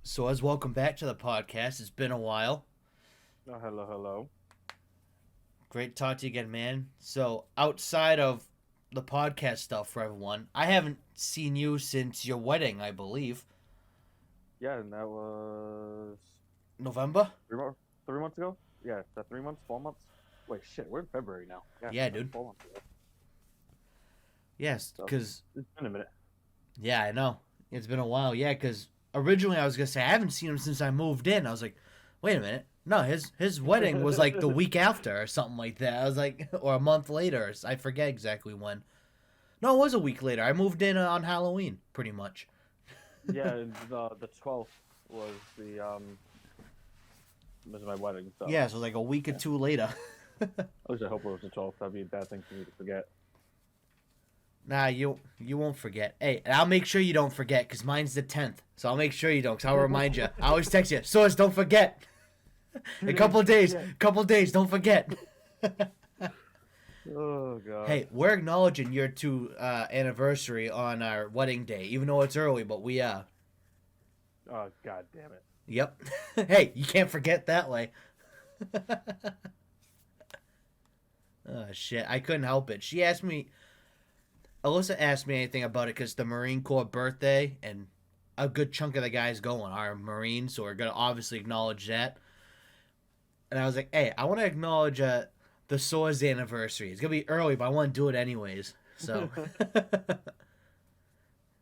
So, as welcome back to the podcast. It's been a while. Oh, hello, hello. Great to talk to you again, man. So, outside of the podcast stuff for everyone, I haven't seen you since your wedding, I believe. Yeah, and that was November? 3 months ago. Yeah, is that 3 months, 4 months? Wait, shit, we're in February now. Yeah, Yeah, that's dude. 4 months ago. Yes, So because, it's been a minute. yeah, I know. It's been a while. Yeah, because originally I was going to say I haven't seen him since I moved in. I was like, wait a minute. No, his wedding was like the week after or something like that. I was like, or a month later. I forget exactly when. No, it was a week later. I moved in on Halloween, pretty much. Yeah, and the 12th was my wedding. So Yeah, so like a week or yeah, two later. at least I hope it was the 12th. That'd be a bad thing for me to forget. Nah, you won't forget. Hey, and I'll make sure you don't forget, because mine's the 10th. So I'll make sure you don't, because I'll remind you. I always text you, Source, don't forget. A 2 days. couple days, Yeah. couple days, don't forget. Oh god. Hey, we're acknowledging your anniversary on our wedding day, even though it's early, but we are. Oh god damn it. Yep. Hey, you can't forget that way. Oh, shit. I couldn't help it. Alyssa asked me anything about it because the Marine Corps birthday and a good chunk of the guys going are Marines, so we're going to obviously acknowledge that. And I was like, hey, I want to acknowledge the SOAR's anniversary. It's going to be early, but I want to do it anyways. So,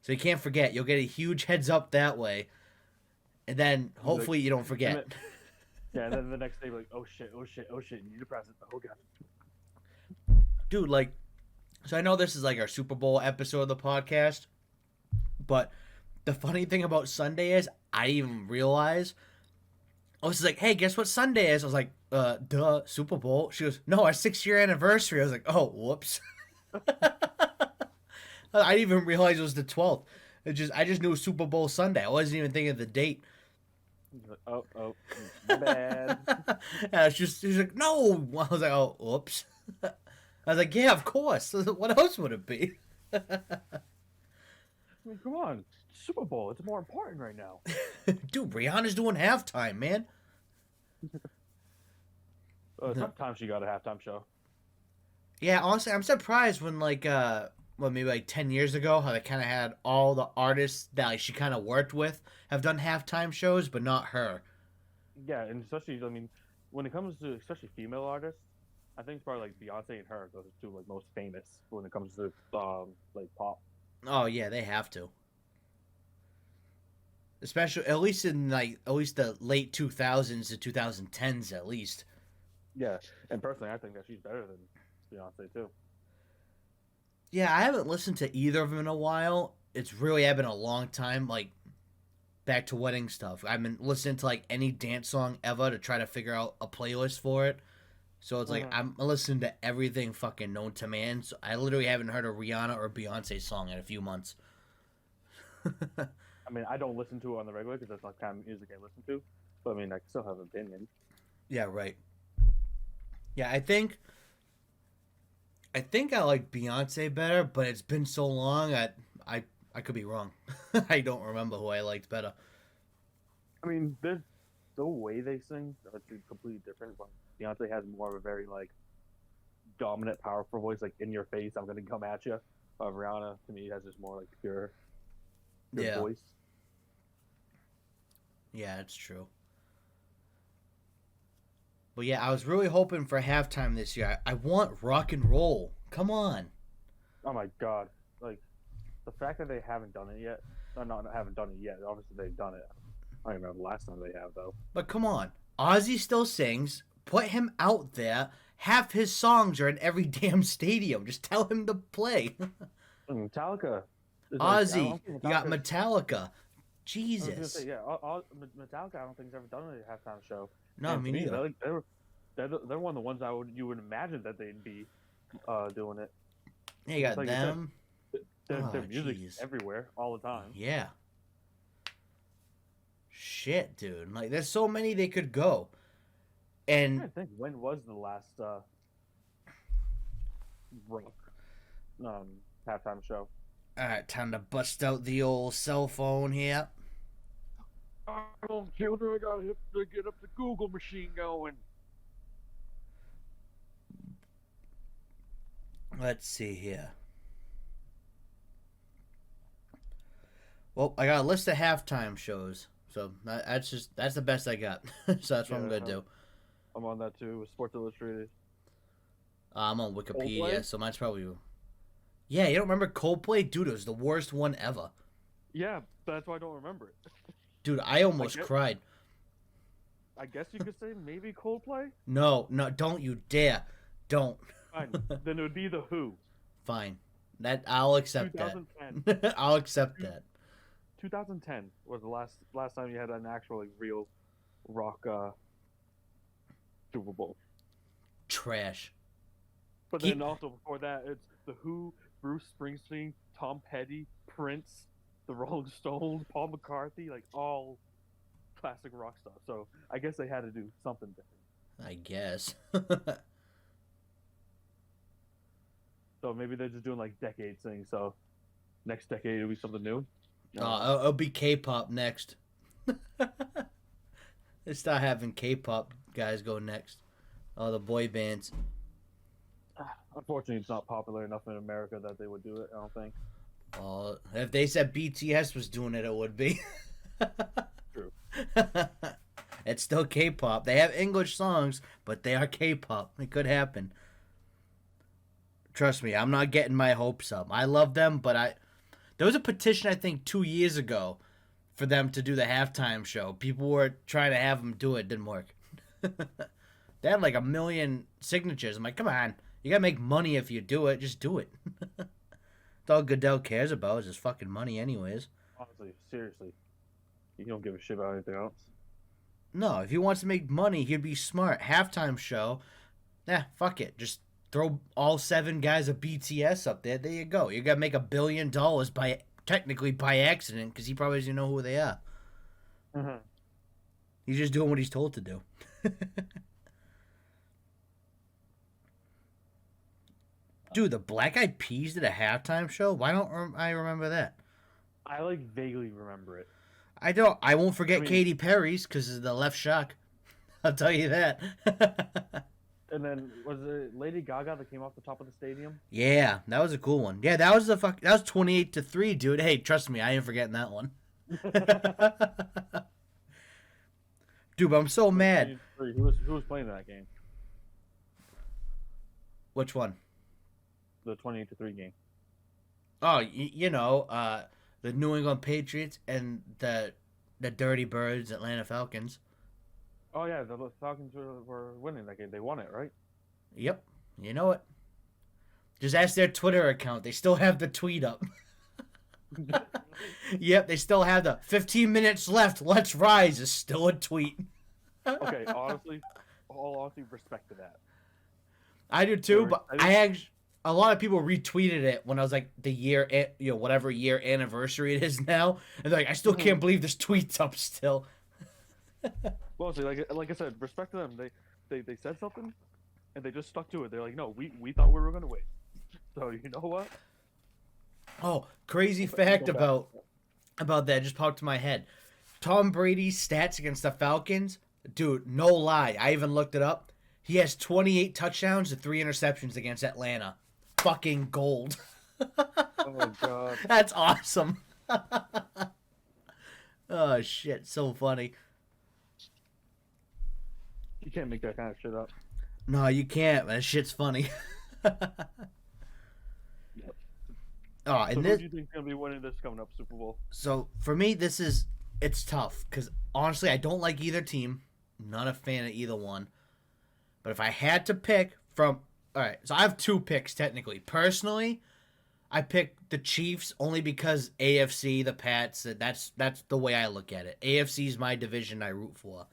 so you can't forget. You'll get a huge heads up that way. And then hopefully you don't forget. Yeah, and then the next day we're like, oh shit, oh shit, oh shit, you need to press it. Oh god. Dude, like, so I know this is like our Super Bowl episode of the podcast, but the funny thing about Sunday is I didn't even realize. I was like, hey, guess what Sunday is? I was like, duh, Super Bowl. She goes, no, our 6 year anniversary. I was like, oh, whoops. I didn't even realize it was the 12th. I just knew it was Super Bowl Sunday. I wasn't even thinking of the date. Oh, my bad. And she was like, no. I was like, oh, whoops. I was like, yeah, of course. What else would it be? I mean, come on, Super Bowl. It's more important right now. Dude, Rihanna's doing halftime, man. Sometimes she got a halftime show. Yeah, honestly, I'm surprised when maybe like 10 years ago, how they kind of had all the artists that like she kind of worked with have done halftime shows, but not her. Yeah, and especially, I mean, when it comes to especially female artists, I think it's probably like Beyonce and her, those are two like most famous when it comes to like pop. Oh yeah, they have to. Especially at least the late 2000s to 2010s at least. Yeah, and personally, I think that she's better than Beyonce too. Yeah, I haven't listened to either of them in a while. It's really been a long time, like back to wedding stuff. I've been listening to like any dance song ever to try to figure out a playlist for it. So it's like Mhm. I'm listening to everything fucking known to man. So I literally haven't heard a Rihanna or Beyonce song in a few months. I mean, I don't listen to it on the regular because that's not the kind of music I listen to. But I mean, I still have opinions. Yeah, right. Yeah, I think I like Beyonce better, but it's been so long I could be wrong. I don't remember who I liked better. I mean, the way they sing, it's completely different. But Beyonce has more of a very like dominant, powerful voice, like in your face. I'm gonna come at you. Rihanna to me has just more like pure Yeah, voice. yeah, it's true. But yeah, I was really hoping for halftime this year. I want rock and roll. Come on. Oh my god! Like the fact that they haven't done it yet. No, not haven't done it yet. Obviously they've done it. I don't remember the last time they have though. But come on. Ozzy still sings. Put him out there. Half his songs are in every damn stadium. Just tell him to play. And Metallica is like I Ozzy, don't think you got Metallica's. Metallica. I was gonna Jesus. say yeah. Metallica I don't think has ever done a halftime show. No, And me to me, neither. they're one of the ones you would imagine that they'd be doing it. Yeah, you It's got like you said, them. their Oh, music's jeez. everywhere all the time. Yeah. Shit, dude. Like, there's so many they could go. I And think when was the last rock halftime show? all right, time to bust out the old cell phone here. Come on, children, I gotta get up the Google machine going. Let's see here. Well, I got a list of halftime shows, so that's the best I got. So that's what I'm gonna do. I'm on that too with Sports Illustrated. I'm on Wikipedia, Coldplay? so mine's probably. Yeah, you don't remember Coldplay? Dude, it was the worst one ever. Yeah, that's why I don't remember it. Dude, I almost cried. I guess you could say maybe Coldplay? No, don't you dare. Don't. Fine. Then it would be The Who. Fine. I'll accept 2010. that. I'll accept that. 2010 was the last time you had an actual like real rock Super Bowl. Trash. But then also before that, it's The Who, Bruce Springsteen, Tom Petty, Prince, the Rolling Stones, Paul McCartney, like all classic rock stuff. So I guess they had to do something different. I guess. So maybe they're just doing like decade things. So next decade it'll be something new. It'll be K-pop next. They start having K-pop guys go next. Oh, the boy bands. Unfortunately, it's not popular enough in America that they would do it. I don't think. If they said BTS was doing it, it would be. True. It's still K-pop. They have English songs, but they are K-pop. It could happen. Trust me, I'm not getting my hopes up. I love them, but there was a petition, I think, 2 years ago for them to do the halftime show. People were trying to have them do it. Didn't work. They had like 1 million signatures. I'm like, come on. You got to make money if you do it. Just do it. That's all Goodell cares about is his fucking money anyways. Honestly, seriously. You don't give a shit about anything else. No, if he wants to make money, he'd be smart. Halftime show. Fuck it. Just throw all 7 guys of BTS up there. There you go. You got to make $1 billion technically by accident because he probably doesn't know who they are. Mm-hmm. He's just doing what he's told to do. Dude, the Black Eyed Peas did a halftime show? Why don't I remember that? I like vaguely remember it. I won't forget Katy Perry's because of the left shock. I'll tell you that. And then was it Lady Gaga that came off the top of the stadium? Yeah, that was a cool one. Yeah, that was 28-3, dude. Hey, trust me, I ain't forgetting that one. Dude, but I'm so mad. Who was playing that game? Which one? The 28-3 game. Oh, the New England Patriots and the Dirty Birds, Atlanta Falcons. Oh yeah, the Falcons were winning that game. They won it, right? Yep, you know it. Just ask their Twitter account. They still have the tweet up. Yep, they still have the 15 minutes left. Let's rise is still a tweet. Okay, honestly, respect to that. I do too, but a lot of people retweeted it when I was like the year, whatever year anniversary it is now, and they're like, I still can't believe this tweet's up still. Well, see, like I said, respect to them. They said something, and they just stuck to it. They're like, no, we thought we were gonna win. So you know what? Oh, crazy fact about that just popped to my head. Tom Brady's stats against the Falcons, dude, no lie. I even looked it up. He has 28 touchdowns and 3 interceptions against Atlanta. Fucking gold. Oh my god. That's awesome. Oh shit, so funny. You can't make that kind of shit up. No, you can't. That shit's funny. Oh, and so this, who do you think's gonna be winning this coming up Super Bowl? So for me, it's tough because honestly, I don't like either team. Not a fan of either one. But if I had to pick all right, so I have 2 picks technically. Personally, I picked the Chiefs only because AFC, the Pats. That's the way I look at it. AFC is my division I root for.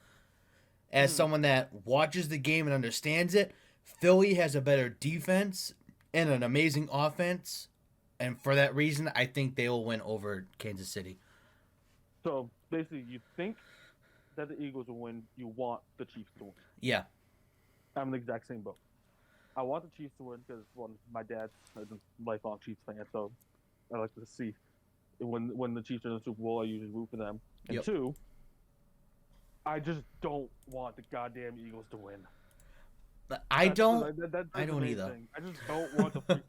As someone that watches the game and understands it, Philly has a better defense and an amazing offense. And for that reason, I think they will win over Kansas City. So basically, you think that the Eagles will win. You want the Chiefs to win. Yeah. I'm the exact same boat. I want the Chiefs to win because my dad's a lifelong Chiefs fan, so I like to see when the Chiefs are in the Super Bowl. I usually root for them. And 2, I just don't want the goddamn Eagles to win. I That's don't. that's I the don't main either. thing. I just don't want the.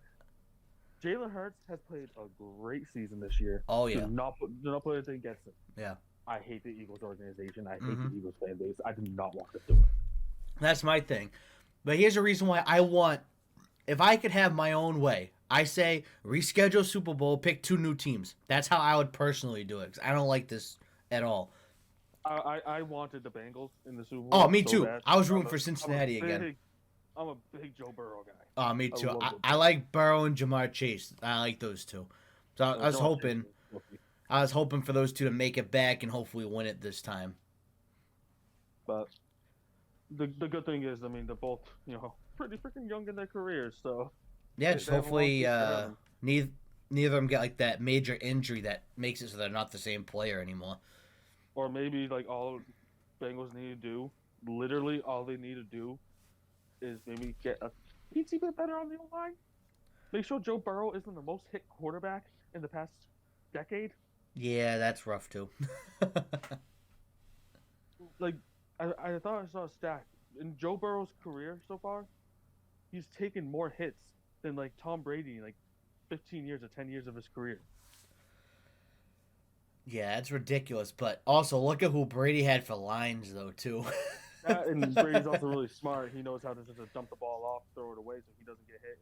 Jalen Hurts has played a great season this year. Oh yeah, Do not put anything against him. yeah. I hate the Eagles organization. I hate hmm the Eagles fan base. I do not want them to win. That's my thing. But here's a reason why I want. If I could have my own way, I say reschedule Super Bowl, pick 2 new teams. That's how I would personally do it. 'Cause I don't like this at all. I wanted the Bengals in the Super Oh, Bowl me so too. bad. I was I'm rooting a for I'm a Cincinnati again. big I'm a big Joe Burrow guy. Oh, me I too. love I, Joe I Burrow. like Burrow and Jamar Chase. I like those two. So I was Jamar Chase hoping, is filthy. I was hoping for those two to make it back and hopefully win it this time. But the good thing is, I mean, they're both pretty freaking young in their careers, so Yeah, just they have a long hopefully future ahead of them. neither of them get like that major injury that makes it so they're not the same player anymore. Or maybe like all Bengals need to do, literally all they need to do, is maybe get a teensy bit better on the line. Make sure Joe Burrow isn't the most hit quarterback in the past decade. Yeah, that's rough too. Like I thought I saw a stat in Joe Burrow's career so far. He's taken more hits than like Tom Brady in like 15 years or 10 years of his career. Yeah, it's ridiculous. But also look at who Brady had for lines though too. And Brady's also really smart. He knows how to just dump the ball off, throw it away, so he doesn't get hit,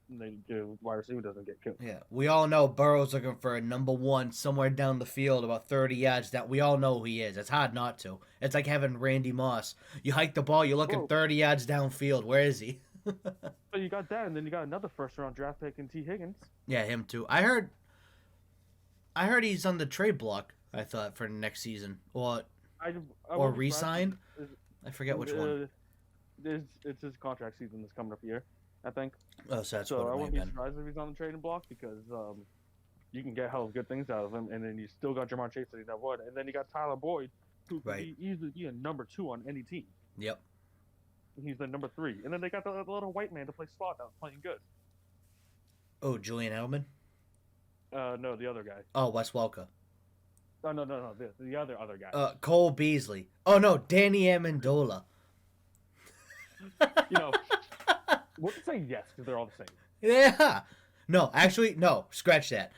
and the wide receiver doesn't get killed. Yeah, we all know Burrow's looking for a number one somewhere down the field, about 30 yards down. We all know who he is. It's hard not to. It's like having Randy Moss. You hike the ball, you're looking Whoa. 30 yards downfield. Where is he? So you got that, and then you got another first-round draft pick in T. Higgins. Yeah, him too. I heard he's on the trade block. I thought for next season, I or wouldn't be surprised re-sign. if- I forget which one. It's his contract season that's coming up here, I think. Oh, so that's So what I it might wouldn't be have been. surprised if he's on the trading block because you can get hell of good things out of him, and then you still got Jamar Chase that would, and then you got Tyler Boyd, who could Right. easily be a number 2 on any team. Yep. He's the number 3, and then they got the little white man to play slot now, playing good. Oh, Julian Edelman. No, the other guy. Oh, Wes Welker. Oh no, the other guy. Cole Beasley. Oh no, Danny Amendola. We'll say yes because they're all the same. Yeah. No, actually, no. Scratch that.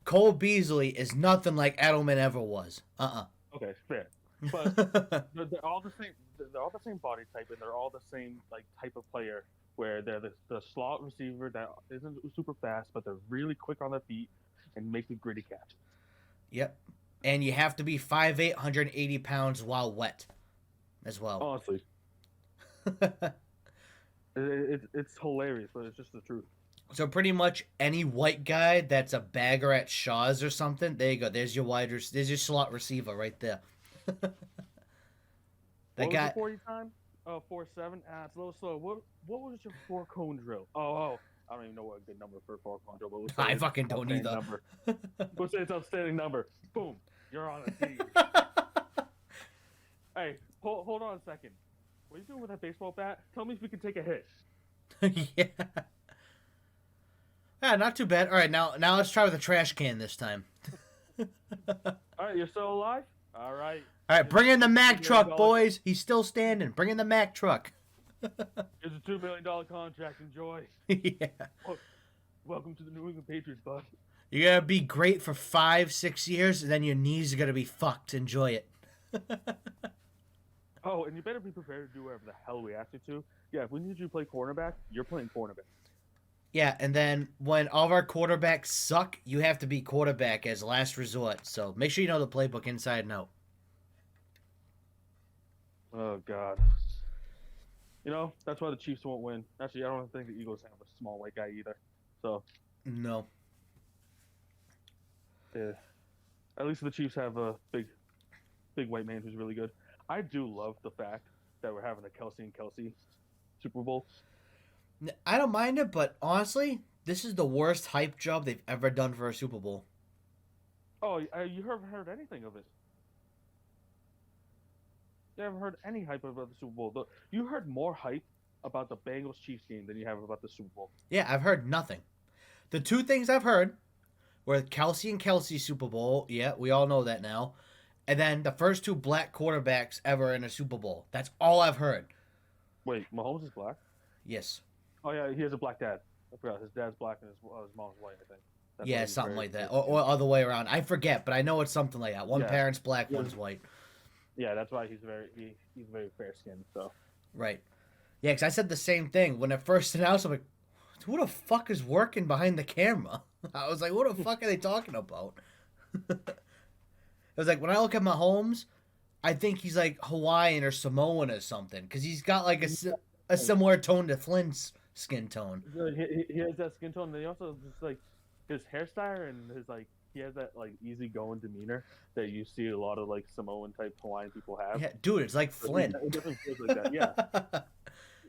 Cole Beasley is nothing like Edelman ever was. Okay, fair. But they're all the same. They're all the same body type, and they're all the same like type of player. Where they're the slot receiver that isn't super fast, but they're really quick on their feet and make the gritty catches. Yep. And you have to be 5'8", 180 pounds while wet as well. Honestly, it's hilarious, but it's just the truth. So pretty much any white guy that's a bagger at Shaw's or something, there you go. There's your there's your slot receiver right there. What That was guy. the 40 time? 4.7. It's a little slow. What was your 4-cone drill? Oh, I don't even know what a good number for a 4-cone drill. But we'll say I it's fucking don't outstanding either. Number. We'll say it's outstanding number. Boom, you're on a team. Hey, hold on a second. What are you doing with that baseball bat? Tell me if we can take a hit. Yeah. Yeah, not too bad. All right, now let's try with a trash can this time. All right, you're still alive? All right. All right, bring in the Mack $2 truck, million. boys. He's still standing. Bring in the Mack truck. Here's a $2 million contract. Enjoy. Yeah. Welcome to the New England Patriots, bud. You're going to be great for 5-6 years, and then your knees are going to be fucked. Enjoy it. Oh, and you better be prepared to do whatever the hell we ask you to. Yeah, if we need you to play cornerback, you're playing cornerback. Yeah, and then when all of our quarterbacks suck, you have to be quarterback as last resort. So make sure you know the playbook inside and out. Oh, God. That's why the Chiefs won't win. Actually, I don't think the Eagles have a small white guy either. So, No. yeah. At least the Chiefs have a big white man who's really good. I do love the fact that we're having a Kelsey and Kelsey Super Bowl. I don't mind it, but honestly, this is the worst hype job they've ever done for a Super Bowl. Oh, you haven't heard anything of it. You haven't heard any hype about the Super Bowl. You heard more hype about the Bengals-Chiefs game than you have about the Super Bowl. Yeah, I've heard nothing. The two things I've heard were Kelsey and Kelsey Super Bowl. Yeah, we all know that now. And then the first two black quarterbacks ever in a Super Bowl. That's all I've heard. Wait, Mahomes is black? Yes. Oh yeah, he has a black dad. I forgot his dad's black and his mom's white. I think. That's why Yeah, he's something very, like that. very Or skinny. other way around. I forget, but I know it's something like that. One Yeah, parent's black, yeah, one's white. yeah. That's why he's very fair skinned. So Right. Yeah, because I said the same thing. When it first announced, I'm like, who the fuck is working behind the camera? I was like, what the fuck are they talking about? It was like, when I look at Mahomes, I think he's like Hawaiian or Samoan or something. Because he's got like a similar tone to Flynn's skin tone. he has that skin tone. And he also just like his hairstyle and his like he has that like easygoing demeanor that you see a lot of like Samoan type Hawaiian people have. Yeah, dude, it's like So Flynn. it definitely feels like that. Yeah.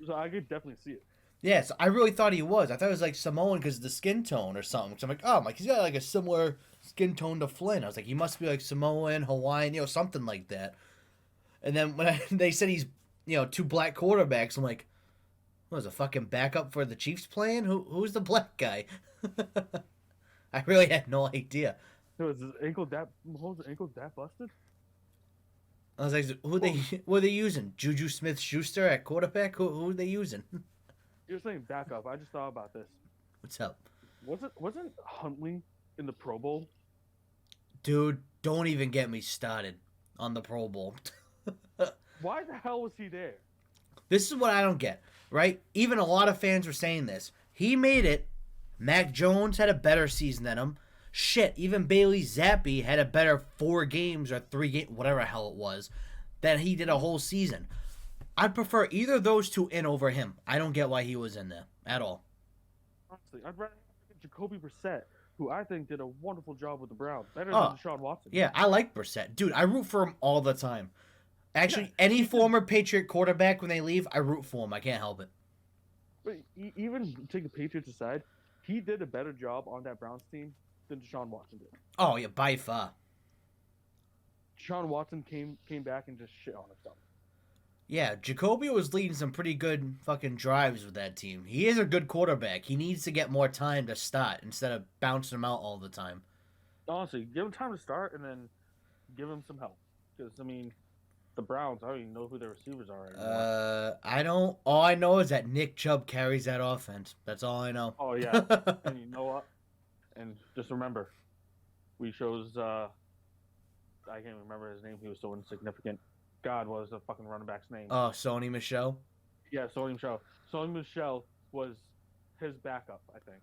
So I could definitely see it. Yeah, so I really thought he was. I thought it was like Samoan because of the skin tone or something. So I'm like, oh, I'm like, he's got like a similar skin tone to Flynn. I was like, he must be like Samoan, Hawaiian, something like that. And then when they said he's, two black quarterbacks, I'm like, what was a fucking backup for the Chiefs playing? Who's the black guy? I really had no idea. So is his ankle that Mahomes' ankle that busted? I was like, who are they using? Juju Smith-Schuster at quarterback? Who are they using? You're saying backup. I just thought about this. What's up? Wasn't Huntley in the Pro Bowl? Dude, don't even get me started on the Pro Bowl. Why the hell was he there? This is what I don't get, right? Even a lot of fans were saying this. He made it. Mac Jones had a better season than him. Shit, even Bailey Zappi had a better 4 games or 3 games, whatever the hell it was, than he did a whole season. I'd prefer either of those two in over him. I don't get why he was in there at all. Honestly, I'd rather have Jacoby Brissett, who I think did a wonderful job with the Browns, better than Deshaun Watson. Yeah, I like Brissett. Dude, I root for him all the time. Actually, any former Patriot quarterback, when they leave, I root for him. I can't help it. But even take the Patriots aside, he did a better job on that Browns team than Deshaun Watson did. Oh, yeah, by far. Deshaun Watson came back and just shit on himself. Yeah, Jacoby was leading some pretty good fucking drives with that team. He is a good quarterback. He needs to get more time to start instead of bouncing him out all the time. Honestly, give him time to start and then give him some help. Because, I mean, the Browns, I don't even know who their receivers are anymore. I don't. All I know is that Nick Chubb carries that offense. That's all I know. Oh, yeah. And you know what? And just remember, we chose, I can't remember his name. He was so insignificant. God, what was the fucking running back's name? Oh, Sony Michel? Yeah, Sony Michel. Sony Michel was his backup, I think.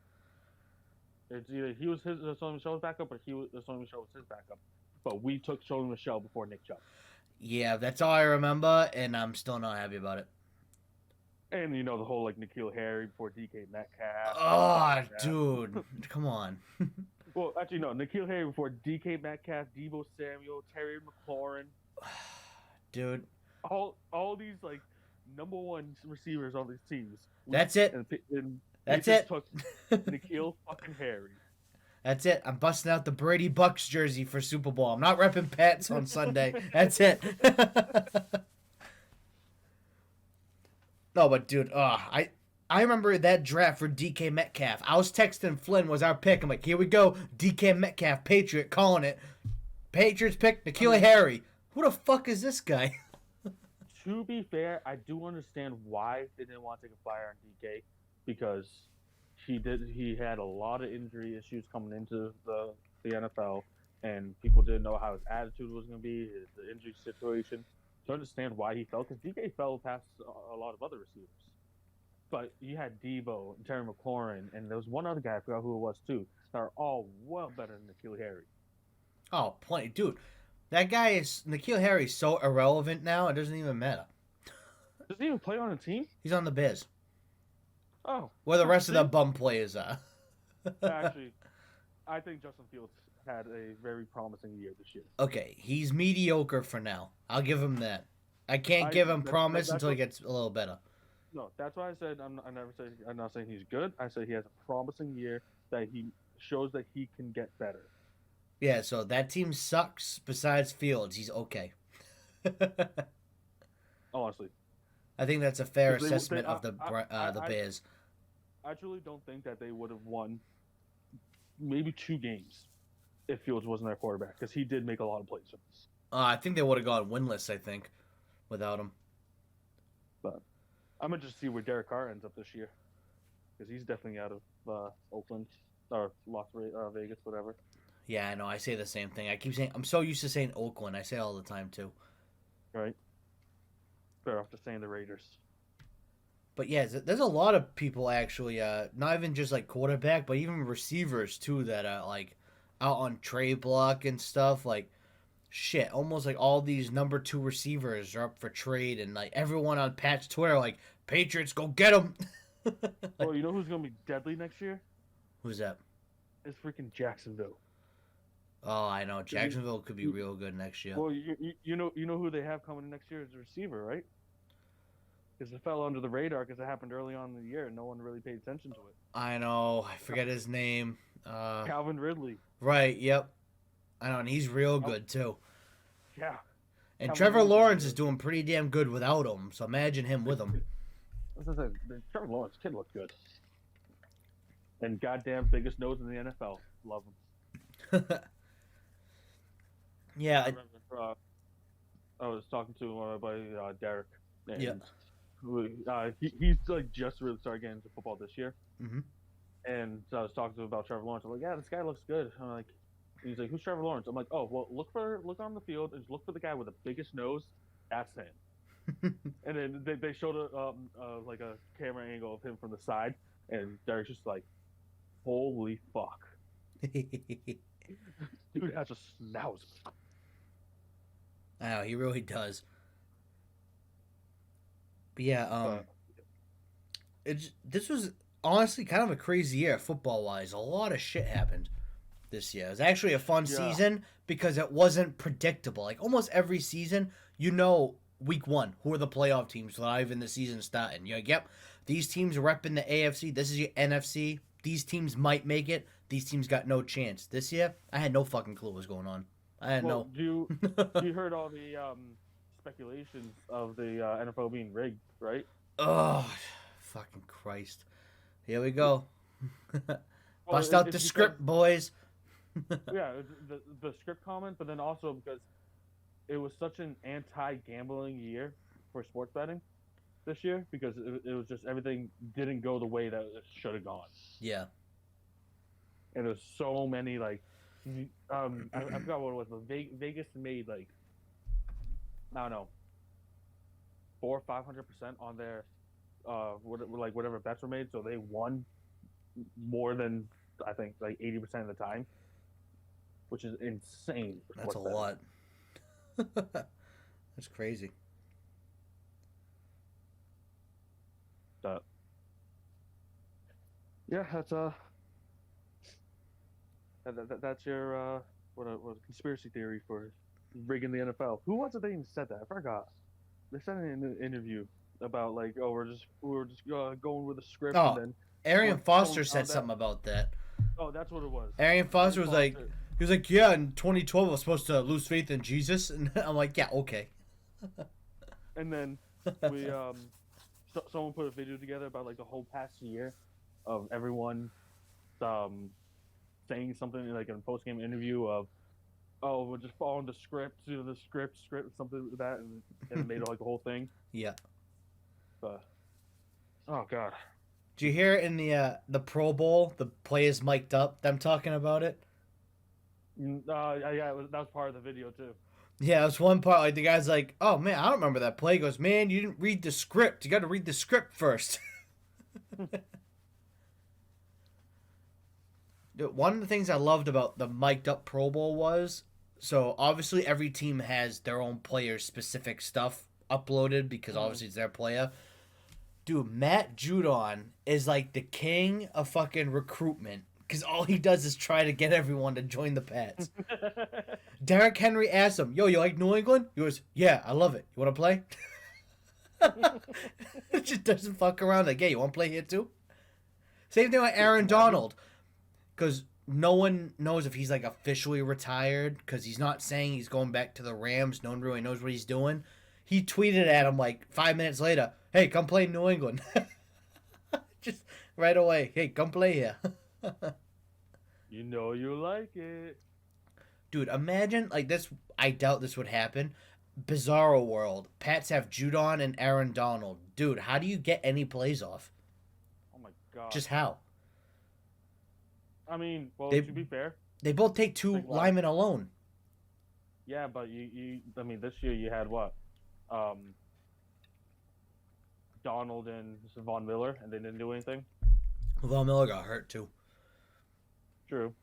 It's either he was Sony Michel's backup or Sony Michel was his backup. But we took Sony Michel before Nick Chubb. Yeah, that's all I remember, and I'm still not happy about it. And the whole like N'Keal Harry before DK Metcalf. Oh, dude, come on. Well, actually, no. N'Keal Harry before DK Metcalf, Deebo Samuel, Terry McLaurin. Dude. All these like number 1 receivers on these teams. That's it. And That's it. Took N'Keal fucking Harry. That's it. I'm busting out the Brady Bucks jersey for Super Bowl. I'm not repping Pats on Sunday. That's it. No, but dude, I remember that draft for DK Metcalf. I was texting Flynn was our pick. I'm like, here we go, DK Metcalf, Patriot, calling it. Patriots pick N'Keal Harry. Who the fuck is this guy? To be fair, I do understand why they didn't want to take a flyer on DK because he had a lot of injury issues coming into the NFL, and people didn't know how his attitude was going to be, the injury situation. To understand why he fell, because DK fell past a lot of other receivers. But you had Deebo and Terry McLaurin, and there was one other guy, I forgot who it was too, that are all well better than N'Keal Harry. Oh, plenty. Dude, that guy is, N'Keal Harry is so irrelevant now, it doesn't even matter. Does he even play on a team? He's on the Bears. Oh. Where the rest of the bum players are. Actually, I think Justin Fields had a very promising year this year. Okay, he's mediocre for now. I'll give him that. I can't give him promise until he gets a little better. No, that's why I said I'm not saying he's good. I said he has a promising year that he shows that he can get better. Yeah, so that team sucks. Besides Fields, he's okay. Honestly, I think that's a fair assessment of the Bears. I truly don't think that they would have won maybe 2 games if Fields wasn't their quarterback because he did make a lot of plays for us. I think they would have gone winless. I think without him. But I'm gonna just see where Derek Carr ends up this year because he's definitely out of Oakland or Vegas, whatever. Yeah, I know. I say the same thing. I keep saying I'm so used to saying Oakland. I say it all the time too. Right. Better off just saying the Raiders. But yeah, there's a lot of people actually, not even just like quarterback, but even receivers too that are like out on trade block and stuff. Like shit, almost like all these number 2 receivers are up for trade, and like everyone on Pat's Twitter like Patriots go get them. Well, you know who's gonna be deadly next year? Who's that? It's freaking Jacksonville. Oh, I know. Jacksonville could be real good next year. Well, you know who they have coming next year as a receiver, right? Because it fell under the radar because it happened early on in the year and no one really paid attention to it. I know. I forget his name. Calvin Ridley. Right. Yep. I know, and he's real good too. Yeah. And Calvin Trevor Ridley's Lawrence good. is doing pretty damn good without him. So imagine him with him. The Trevor Lawrence kid looked good. And goddamn biggest nose in the NFL. Love him. Yeah. I remember I was talking to my buddy Derek. And Yeah. he's like just really started getting into football this year. Mm-hmm. And so I was talking to him about Trevor Lawrence. I'm like, yeah, this guy looks good. I'm like, he's like, who's Trevor Lawrence? I'm like, oh, well, look on the field and just look for the guy with the biggest nose. That's him. And then they showed like a camera angle of him from the side, and Derek's just like, holy fuck, dude has a snout. I know, he really does. But yeah, this was honestly kind of a crazy year football wise. A lot of shit happened this year. It was actually a fun season because it wasn't predictable. Like almost every season, you know, week 1 who are the playoff teams without even the season starting. You're like, yep, these teams are repping the AFC. This is your NFC. These teams might make it. These teams got no chance. This year, I had no fucking clue what was going on. I had no. You heard all the speculations of the NFL being rigged, right? Oh, fucking Christ! Here we go. Bust out the script, boys. Yeah, the script comment, but then also because it was such an anti-gambling year for sports betting this year because it was just everything didn't go the way that it should have gone. Yeah. And there's so many like, I forgot what it was, but Vegas made like, I don't know, 400% or 500% on their whatever bets were made, so they won more than I think like 80% of the time, which is insane. That's a lot. That's crazy. Yeah, that's your what a conspiracy theory for rigging the NFL. Who was it that even said that? I forgot. They said it in an interview about like, oh, we're just going with a script. Oh, and then Arian Foster said something about that. Oh, that's what it was. Arian Foster was like, he was like, yeah, in 2012 I was supposed to lose faith in Jesus, and I'm like, yeah, okay. And then we someone put a video together about like the whole past year of everyone saying something like in a post game interview of, oh, we're just following the script, the script, something like that, and it made it like the whole thing. Yeah. But oh god. Did you hear it in the Pro Bowl? The players mic'd up, them talking about it. Yeah, that was part of the video too. Yeah, it was one part. Like the guy's like, "Oh man, I don't remember that play." He goes, "Man, you didn't read the script. You got to read the script first." One of the things I loved about the mic'd up Pro Bowl was, so obviously every team has their own players' specific stuff uploaded because obviously it's their player. Dude, Matt Judon is like the king of fucking recruitment because all he does is try to get everyone to join the Pats. Derrick Henry asked him, "Yo, you like New England?" He goes, "Yeah, I love it. You want to play?" It just doesn't fuck around. Like, "Yeah, you want to play here too?" Same thing with Aaron Donald, because no one knows if he's like officially retired because he's not saying he's going back to the Rams. No one really knows what he's doing. He tweeted at him like 5 minutes later, "Hey, come play New England." Just right away. "Hey, come play here." You know you like it. Dude, imagine like this. I doubt this would happen. Bizarro world. Pats have Judon and Aaron Donald. Dude, how do you get any plays off? Oh my god. Just how? I mean, well, They to be fair, they both take two like linemen alone. yeah, but I mean, this year you had what, um, Donald and Von Miller, and they didn't do anything. Von Miller got hurt too. True.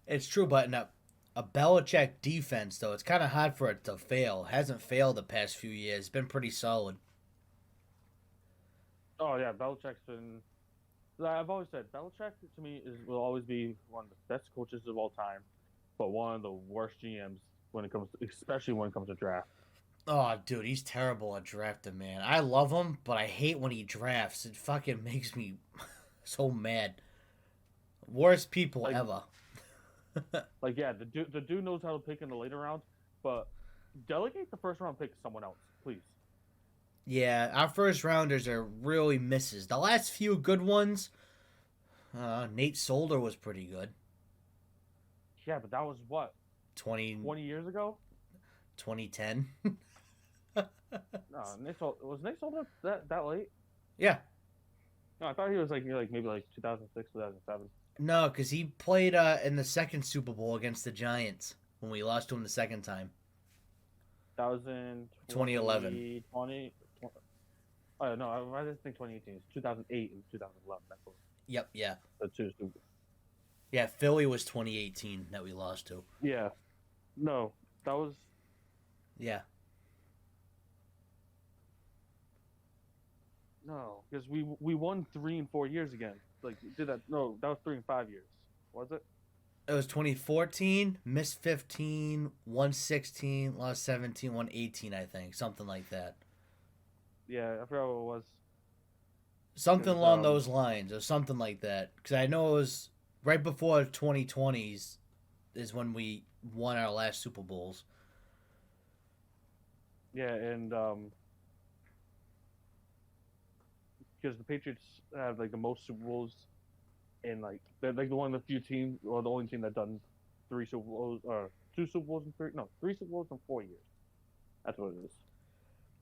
It's true, but in a Belichick defense, though, it's kind of hard for it to fail. Hasn't failed the past few years. It's been pretty solid. Oh yeah, Belichick's been. I've always said Belichick to me will always be one of the best coaches of all time, but one of the worst GMs when it comes, especially when it comes to draft. Oh, dude, he's terrible at drafting, man. I love him, but I hate when he drafts. It fucking makes me so mad. Worst people Like, ever. like yeah, the dude knows how to pick in the later rounds, but delegate the first round pick to someone else, please. Yeah, our first rounders are really misses. The last few good ones, Nate Solder was pretty good. Yeah, but that was what 20, 20 years ago. 2010. No, was Nick Solder that late? Yeah. No, I thought he was like maybe like 2006, 2007. No, because he played in the second Super Bowl against the Giants when we lost to him the second time. That was in 2011. 20. Oh no, I didn't think 2018. It's 2008 and 2011. That's what Yep, yeah. the two. Super. Yeah, Philly was 2018 that we lost to. Yeah, no, that was Yeah. no because we won 3 and 4 years again. Like did that? No, that was 3 and 5 years. Was it? It was 2014, missed 15, won 16, lost 17, won 18, I think. Something like that. Yeah, I forgot what it was. Something 'Cause, along those lines or something like that. Because I know it was right before 2020s is when we won our last Super Bowls. Yeah, and because the Patriots have like the most Super Bowls, and like they're like the one of the few teams, or the only team that done 3 Super Bowls or 2 Super Bowls in 3 Super Bowls in 4 years. That's what it is.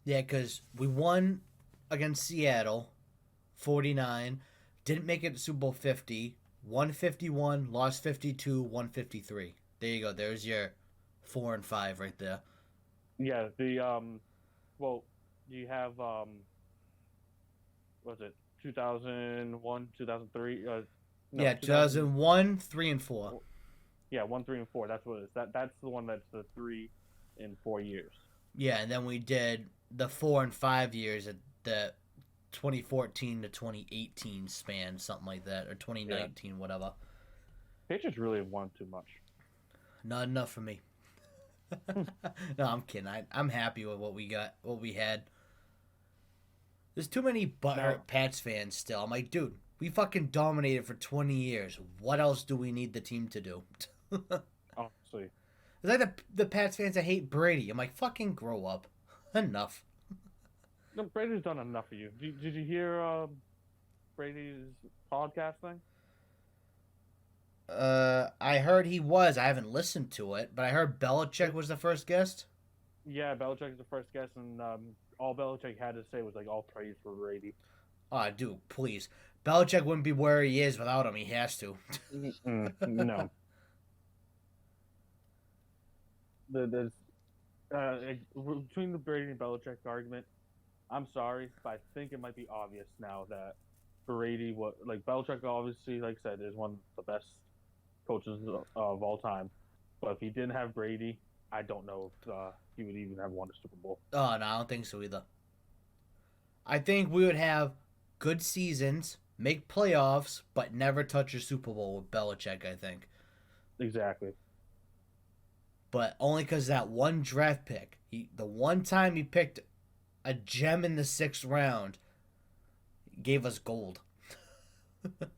Yeah, because we won against Seattle, 49, didn't make it to Super Bowl 50, won 51, lost 52, won 53. There you go. There's your 4 and 5 right there. Yeah, well, you have what was it 2001, 2003? No, Yeah, 2001, 3 and 4. Yeah, 1, 3, and 4. That's what it is. That's the one that's the 3 in 4 years. Yeah, and then we did the 4 and 5 years at the 2014 to 2018 span, something like that, or 2019, whatever. Patriots really have won too much. Not enough for me. No, I'm kidding. I'm happy with what we got, what we had. There's too many butthurt Pats fans still. I'm like, dude, we fucking dominated for 20 years. What else do we need the team to do? Honestly. It's like the Pats fans that hate Brady. I'm like, fucking grow up. Enough. No, Brady's done enough for you. Did you hear Brady's podcast thing? I heard he was. I haven't listened to it, but I heard Belichick was the first guest. Yeah, Belichick's the first guest, and all Belichick had to say was like all praise for Brady. Oh, dude, please. Belichick wouldn't be where he is without him. He has to. No. There's between the Brady and Belichick argument, I'm sorry, but I think it might be obvious now that Brady, Belichick, obviously, like I said, is one of the best coaches of all time. But if he didn't have Brady, I don't know if he would even have won a Super Bowl. Oh, no, I don't think so either. I think we would have good seasons, make playoffs, but never touch a Super Bowl with Belichick, I think. Exactly. But only because that one draft pick. The one time he picked a gem in the 6th round, gave us gold. How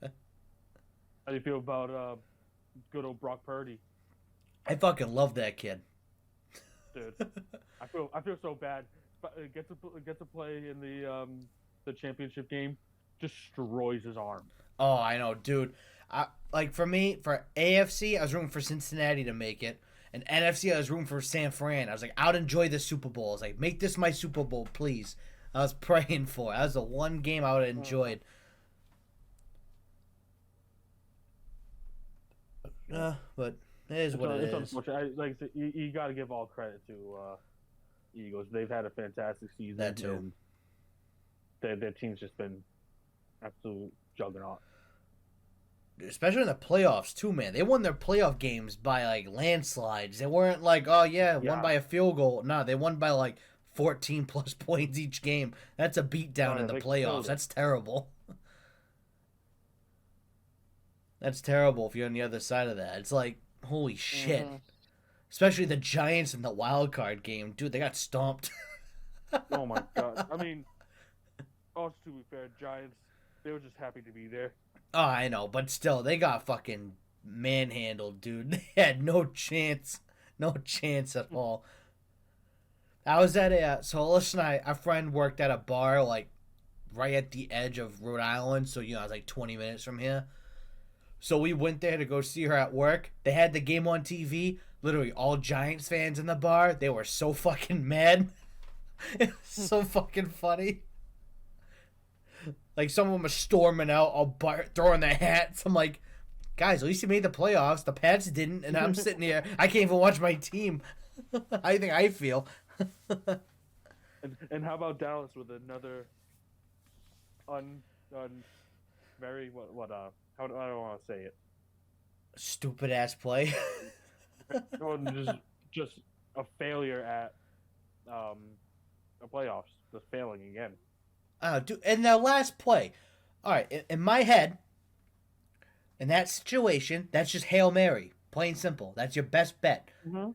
do you feel about good old Brock Purdy? I fucking love that kid. Dude, I feel so bad. Gets to play in the championship game, destroys his arm. Oh, I know, dude. For me, for AFC, I was rooting for Cincinnati to make it. And NFC, I was rooting for San Fran. I was like, I would enjoy the Super Bowl. I was like, make this my Super Bowl, please. I was praying for it. That was the one game I would have enjoyed. But it is what it it's is. unfortunate. You got to give all credit to Eagles. They've had a fantastic season. That too. And their team's just been absolute juggernaut. Especially in the playoffs too, man. They won their playoff games by like landslides. They weren't like, oh yeah, won by a field goal. No, they won by like 14 plus points each game. That's a beatdown in the playoffs. That's terrible. That's terrible if you're on the other side of that. It's like, holy shit. Especially the Giants in the wild card game. Dude, they got stomped. Oh my god. I mean, also to be fair, Giants, they were just happy to be there. Oh, I know, but still, they got fucking manhandled, dude. They had no chance. No chance at all. I was at so Alyssa and I, our friend worked at a bar, like, right at the edge of Rhode Island, so, I was like 20 minutes from here. So we went there to go see her at work. They had the game on TV. Literally all Giants fans in the bar. They were so fucking mad. It was so fucking funny. Like, some of them are storming out, all throwing their hats. I'm like, guys, at least you made the playoffs. The Pats didn't, and I'm sitting here. I can't even watch my team. How do you think I feel? And how about Dallas with another very how do I don't want to say it? Stupid ass play. just a failure at the playoffs. Just failing again. Dude, in their last play. All right, in my head, in that situation, that's just Hail Mary. Plain simple. That's your best bet. Mm-hmm.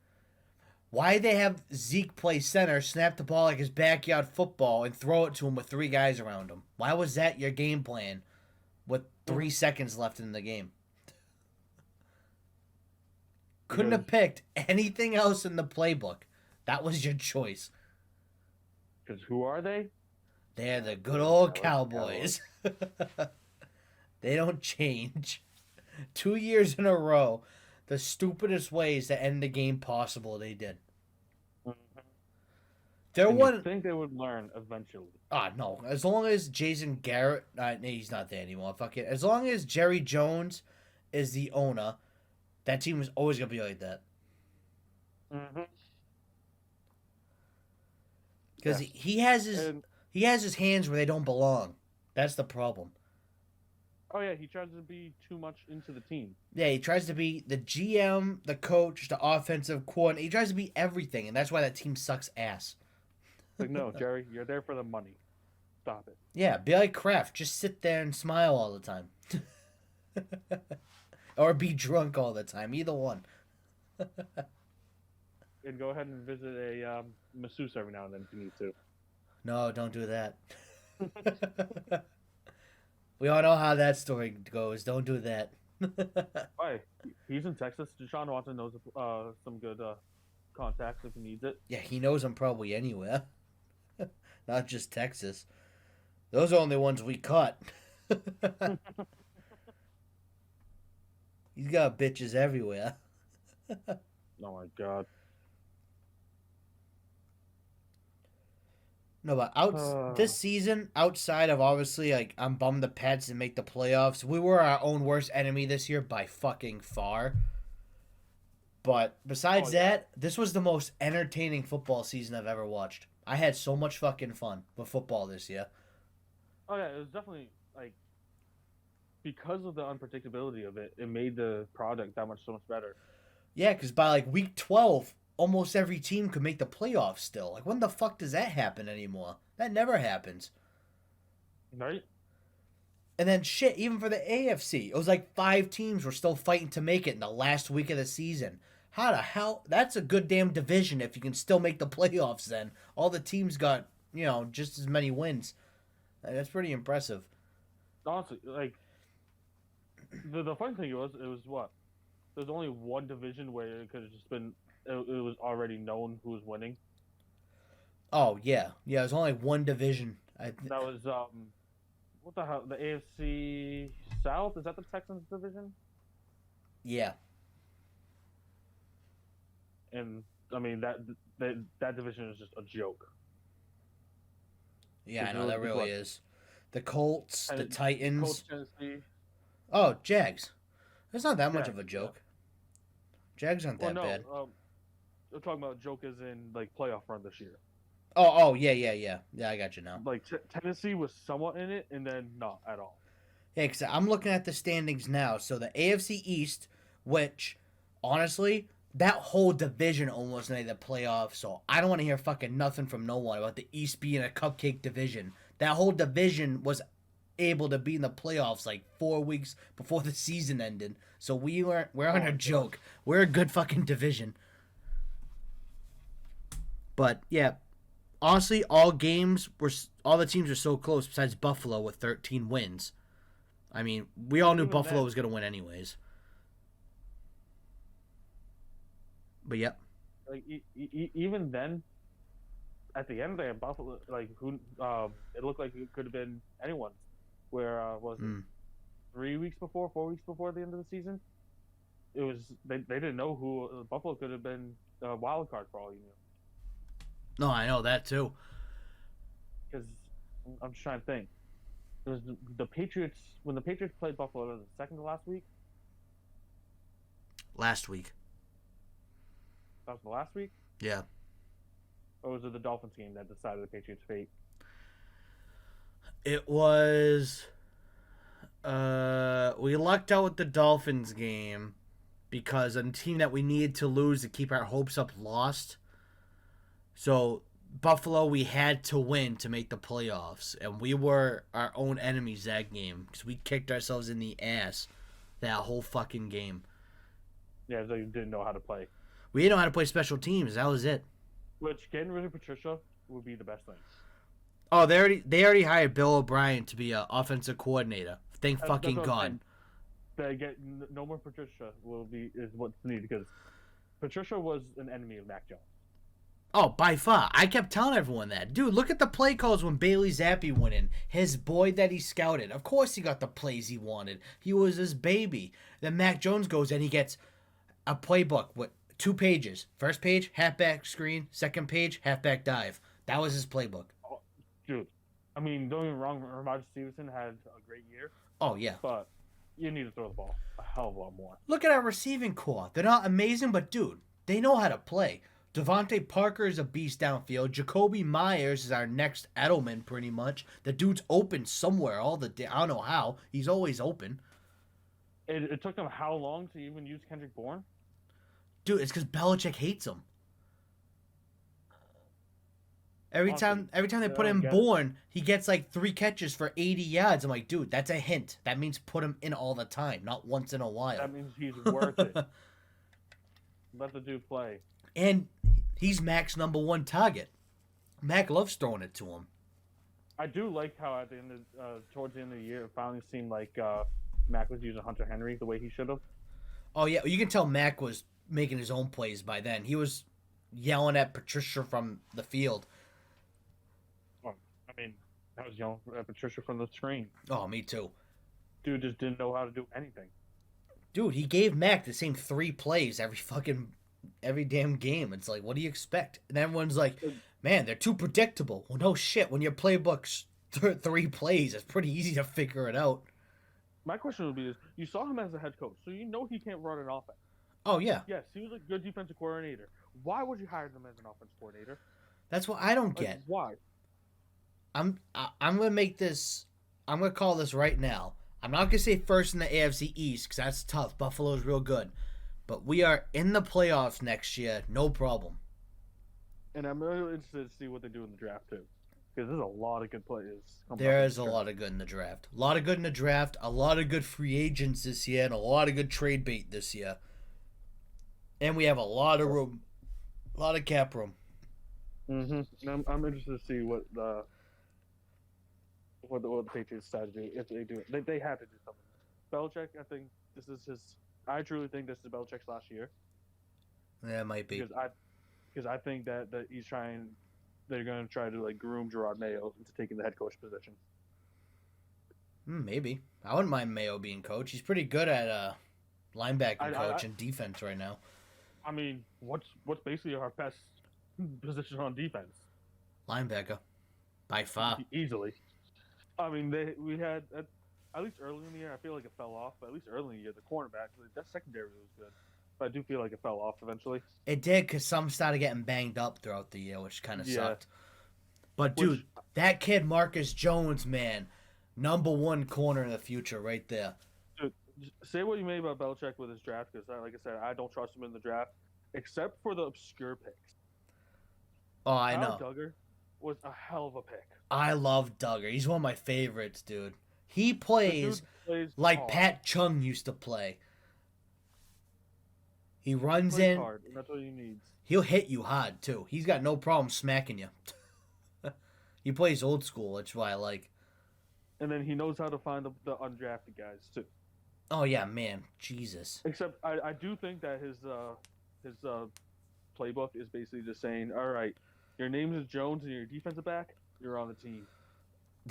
Why they have Zeke play center, snap the ball like his backyard football, and throw it to him with 3 guys around him? Why was that your game plan with 3 seconds left in the game? Couldn't have picked anything else in the playbook. That was your choice. Because who are they? They're the good old Cowboys. They don't change. 2 years in a row, the stupidest ways to end the game possible they did. I think they would learn eventually. No. As long as Jason Garrett, he's not there anymore. Fuck it. As long as Jerry Jones is the owner, that team is always gonna be like that. Because he has his hands where they don't belong. That's the problem. Oh yeah, he tries to be too much into the team. Yeah, he tries to be the GM, the coach, the offensive coordinator. He tries to be everything, and that's why that team sucks ass. Like, no, Jerry, you're there for the money. Stop it. Yeah, be like Kraft. Just sit there and smile all the time. Or be drunk all the time. Either one. And go ahead and visit a masseuse every now and then if you need to. No, don't do that. We all know how that story goes. Don't do that. Why? He's in Texas. Deshaun Watson knows some good contacts if he needs it. Yeah, he knows I'm probably anywhere. Not just Texas. Those are the only ones we caught. He's got bitches everywhere. Oh my god. No, but this season, outside of obviously, like, I'm bummed the Pats didn't make the playoffs. We were our own worst enemy this year by fucking far. But besides that, this was the most entertaining football season I've ever watched. I had so much fucking fun with football this year. Oh yeah, it was definitely like because of the unpredictability of it, it made the product that much so much better. Yeah, because by like week 12, almost every team could make the playoffs still. Like, when the fuck does that happen anymore? That never happens. Right? And then shit, even for the AFC, it was like 5 teams were still fighting to make it in the last week of the season. How the hell? That's a good damn division if you can still make the playoffs then. All the teams got, just as many wins. That's pretty impressive. Honestly, like, the funny thing was, it was what? There's only one division where it could have just been, it was already known who was winning. Oh, yeah. Yeah, it was only one division. That was, what the hell? The AFC South, is that the Texans division? Yeah. And I mean that division is just a joke. Yeah, I Because know that really is. The Colts, the Colts, Titans. Tennessee, Oh, Jags. It's not that much of Jags. a Yeah. joke. Jags aren't Well, that no, bad. we're talking about joke as in like playoff run this year. Oh, yeah, yeah, yeah. Yeah, I got you now. Like Tennessee was somewhat in it, and then not at all. Yeah, because I'm looking at the standings now. So the AFC East, which, honestly, that whole division almost made the playoffs. So I don't want to hear fucking nothing from no one about the East being a cupcake division. That whole division was able to be in the playoffs like 4 weeks before the season ended. So we're on a joke. We're a good fucking division. But yeah, honestly, all the teams were so close besides Buffalo with 13 wins. I mean, we all knew Even Buffalo then, was going to win anyways. But yep. like even then, at the end there, Buffalo, like who, it looked like it could have been anyone's. Where was it 3 weeks before, 4 weeks before the end of the season? It was they didn't know who Buffalo could have been a wild card for all you knew. No, I know that too. Because I'm just trying to think. It was the Patriots when the Patriots played Buffalo. Was it the second to last week? Last week. That was the last week. Yeah. Or was it the Dolphins game that decided the Patriots' fate? It was. We lucked out with the Dolphins game because a team that we needed to lose to keep our hopes up lost. So Buffalo, we had to win to make the playoffs, and we were our own enemies that game because we kicked ourselves in the ass that whole fucking game. Yeah, they didn't know how to play. We didn't know how to play special teams. That was it. Which getting rid of Patricia would be the best thing. Oh, they already hired Bill O'Brien to be an offensive coordinator. Thank fucking God. They get no more Patricia is what's needed because Patricia was an enemy of Mac Jones. Oh, by far. I kept telling everyone that. Dude, look at the play calls when Bailey Zappi went in. His boy that he scouted. Of course he got the plays he wanted. He was his baby. Then Mac Jones goes and he gets a playbook with 2 pages. First page, halfback screen. Second page, halfback dive. That was his playbook. Oh, dude, I mean, don't get me wrong, Ramondre Stevenson had a great year. Oh, yeah. But you need to throw the ball a hell of a lot more. Look at our receiving core. They're not amazing, but dude, they know how to play. Devontae Parker is a beast downfield. Jacoby Myers is our next Edelman, pretty much. The dude's open somewhere all the day. I don't know how. He's always open. It took them how long to even use Kendrick Bourne? Dude, it's because Belichick hates him. Every time they put him Bourne, he gets like 3 catches for 80 yards. I'm like, dude, that's a hint. That means put him in all the time, not once in a while. That means he's worth it. Let the dude play. And he's Mac's number 1 target. Mac loves throwing it to him. I do like how at the end towards the end of the year, it finally seemed like Mac was using Hunter Henry the way he should have. Oh yeah, you can tell Mac was making his own plays by then. He was yelling at Patricia from the field. Oh, I mean, I was yelling at Patricia from the screen. Oh, me too. Dude just didn't know how to do anything. Dude, he gave Mac the same 3 plays every damn game. It's like, what do you expect? And everyone's like, man, they're too predictable. Well, no shit. When your playbook's 3 plays, it's pretty easy to figure it out. My question would be: is you saw him as a head coach, so you know he can't run an offense. Oh yeah. Yes, he was a good defensive coordinator. Why would you hire him as an offensive coordinator? That's what I don't get. Why? I'm gonna make this. I'm gonna call this right now. I'm not gonna say first in the AFC East because that's tough. Buffalo's real good, but we are in the playoffs next year, no problem. And I'm really interested to see what they do in the draft too, because there's a lot of good players. There is a lot of good in the draft. A lot of good in the draft. A lot of good free agents this year, and a lot of good trade bait this year. And we have a lot of room, a lot of cap room. Mm-hmm. And I'm interested to see what the Patriots decide to do if they do it. They have to do something. Belichick, I think this is his. I truly think this is Belichick's last year. Yeah, it might be. Because I think that they're going to try to like groom Gerard Mayo into taking the head coach position. Maybe. I wouldn't mind Mayo being coach. He's pretty good at linebacking I coach and defense right now. I mean, what's basically our best position on defense? Linebacker, by far. Easily. I mean, we had at least early in the year. I feel like it fell off, but at least early in the year, the cornerback, that secondary was good. But I do feel like it fell off eventually. It did because some started getting banged up throughout the year, which kind of sucked. But dude, Which, that kid Marcus Jones, man, #1 corner in the future, right there. dude, say what you may about Belichick with his draft, because like I said, I don't trust him in the draft, except for the obscure picks. Oh, I know. Duggar was a hell of a pick. I love Duggar. He's one of my favorites, dude. He plays like hard. Pat Chung used to play. He runs Plays in. hard, and that's what he needs. He'll hit you hard, too. He's got no problem smacking you. He plays old school, which is why I like. And then he knows how to find the undrafted guys, too. Oh, yeah, man. Jesus. Except I do think that his playbook is basically just saying, all right, your name is Jones and you're a defensive back, you're on the team.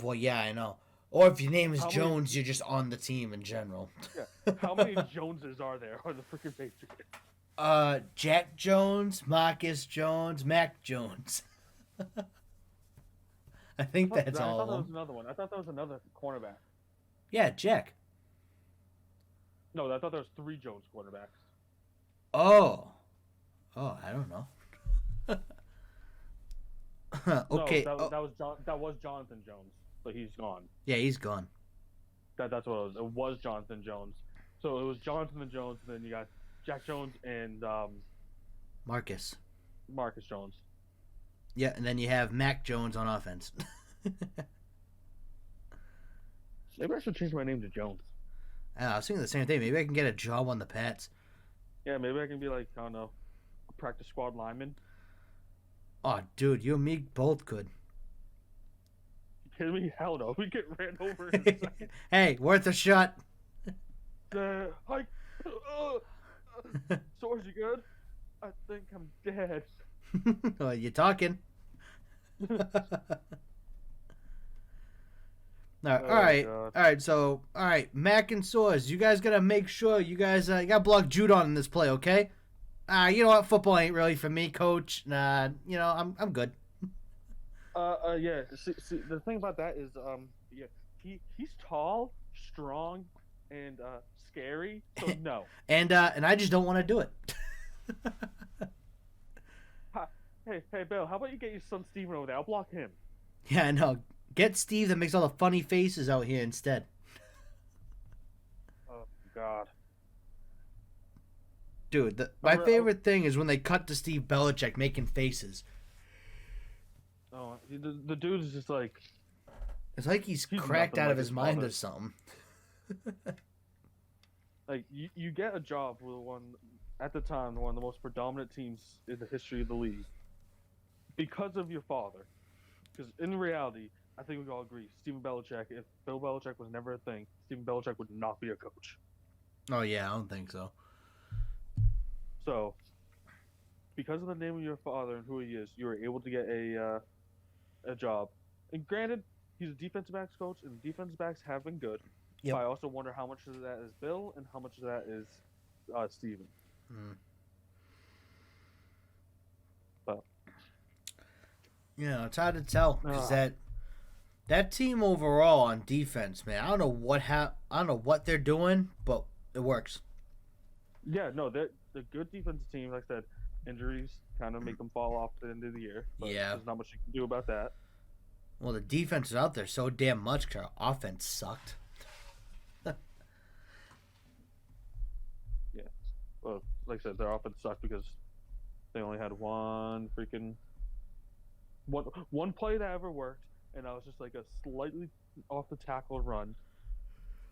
Well, yeah, I know. Or if your name is How many- Jones, you're just on the team in general. Yeah. How many Joneses are there on the freaking Patriots? Jack Jones, Marcus Jones, Mac Jones. I think that's I all thought of that was them. another one. I thought that was another cornerback. Yeah, Jack. No, I thought there was 3 Jones cornerbacks. Oh, I don't know. Okay. No, that was Jonathan Jones, but he's gone. Yeah, he's gone. That's what it was. It was Jonathan Jones. So it was Jonathan Jones, and then you got Jack Jones and Marcus. Marcus Jones. Yeah, and then you have Mac Jones on offense. Maybe I should change my name to Jones. I was thinking the same thing. Maybe I can get a job on the Pats. Yeah, maybe I can be like, I don't know, a practice squad lineman. Oh, dude, you and me both could. You kidding me? Hell no. We get ran over in a second. Hey, worth a shot. Hike. Source, you good? I think I'm dead. Well, you're talking. All right, God. all right. So, all right, Mac and Soars, you guys gotta make sure you guys you gotta block Judon in this play, okay? You know what? Football ain't really for me, Coach. Nah, you know I'm good. Yeah. See, the thing about that is, yeah, he's tall, strong, and scary. So no. And I just don't want to do it. Hey, Bill. How about you get your son Steven over there? I'll block him. Yeah, I know. Get Steve that makes all the funny faces out here instead. Oh God. Dude, my favorite thing is when they cut to Steve Belichick making faces. Oh, the dude is just like. It's like he's cracked nothing out like of his mind father. or something. Like you get a job with one at the time one of the most predominant teams in the history of the league because of your father. Because in reality, I think we all agree, Stephen Belichick. If Bill Belichick was never a thing, Stephen Belichick would not be a coach. Oh yeah, I don't think so. So, because of the name of your father and who he is, you were able to get a job. And granted, he's a defensive backs coach, and defensive backs have been good. Yep. But I also wonder how much of that is Bill and how much of that is Steven. But Yeah, it's hard to tell because that team overall on defense, man. I don't know what they're doing, but it works. yeah, no, they're good defensive team. Like I said, injuries kind of make them fall off at the end of the year. But Yeah. there's not much you can do about that. Well, the defense is out there so damn much because our offense sucked. Well, like I said, their offense sucked because they only had one play that ever worked, and that was just like a slightly off the tackle run,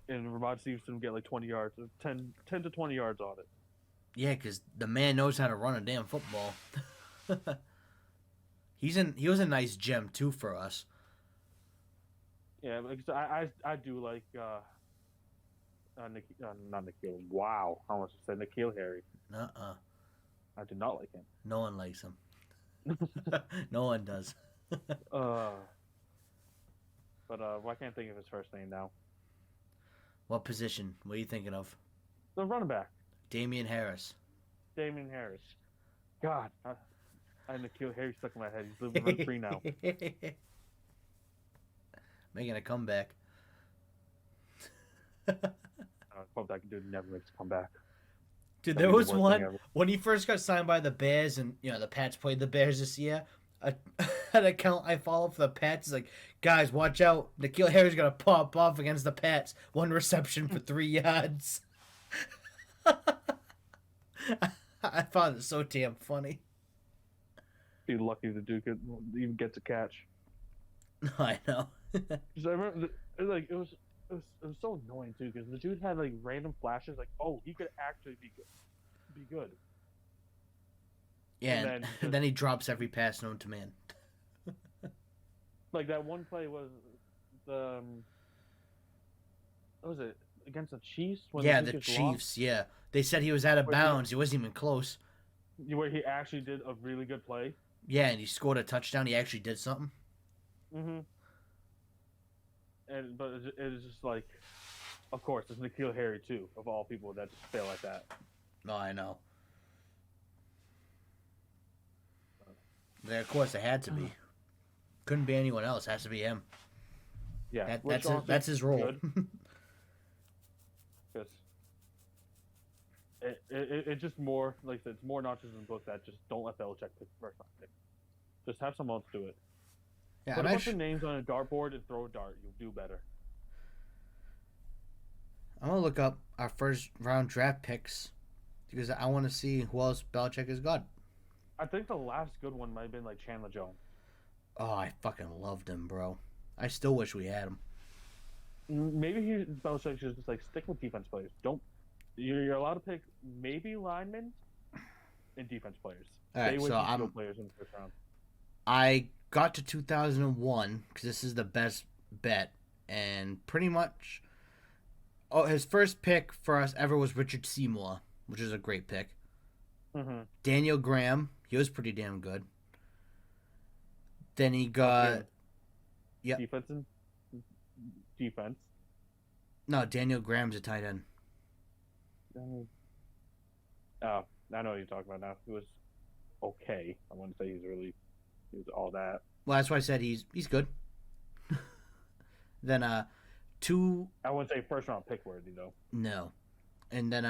and Ramon Stevenson would get like 20 yards, 10 to 20 yards on it. Yeah, because the man knows how to run a damn football. He was a nice gem too for us. Yeah, because I do like not Nikhil. Wow, I almost said Nikhil Harry. I do not like him. No one likes him. No one does. But I can't think of his first name now. What position? What are you thinking of? The running back, Damian Harris. Damian Harris. God, I had Nikhil Harry stuck in my head. He's living rent free now. Making a comeback. I hope that dude never makes a comeback. Dude, That'd there be the was worst thing one ever. when he first got signed by the Bears, and the Pats played the Bears this year. A, an account I follow for the Pats is like, guys, watch out! Nikhil Harry's gonna pop off against the Pats. 1 reception for 3 yards. I found it so damn funny. Be lucky the dude could even get to catch. I know. 'Cause I remember, it was so annoying too, because the dude had like random flashes, like, oh, he could actually be good. Be good. Yeah, And and then he drops every pass known to man. Like that one play was the what was it against the Chiefs? When Yeah, the the Chiefs lost? Chiefs. Yeah, they said he was out of Where he- bounds. He wasn't even close. Where he actually did a really good play. Yeah, and he scored a touchdown. He actually did something. Mm-hmm. But it's just like, of course, it's Nikhil Harry too, of all people that just fail at that. No, I know. Yeah, of course, it had to be. Couldn't be anyone else. Has to be him. Yeah, That's his role. Because it just more like it's more notches in the book that just don't let Belichick pick the first round pick. Just have someone else do it. Yeah, Put and a bunch of names on a dartboard and throw a dart. You'll do better. I'm gonna look up our first round draft picks because I want to see who else Belichick has got. I think the last good one might have been like Chandler Jones. Oh, I fucking loved him, bro. I still wish we had him. Maybe Belichick should just like stick with defense players. Don't you're allowed to pick maybe linemen and defense players. All right, Stay with so skill I'm players in the first round. I got to 2001 because this is the best bet, and pretty much, his first pick for us ever was Richard Seymour, which is a great pick. Mm-hmm. Daniel Graham, he was pretty damn good. Then he got Yep. Defense. no Daniel Graham's a tight end. Oh, I know what you're talking about now. He was okay. I wouldn't say he was all that. Well, that's why I said he's good. Then two I wouldn't say first round pick worthy though. no, and then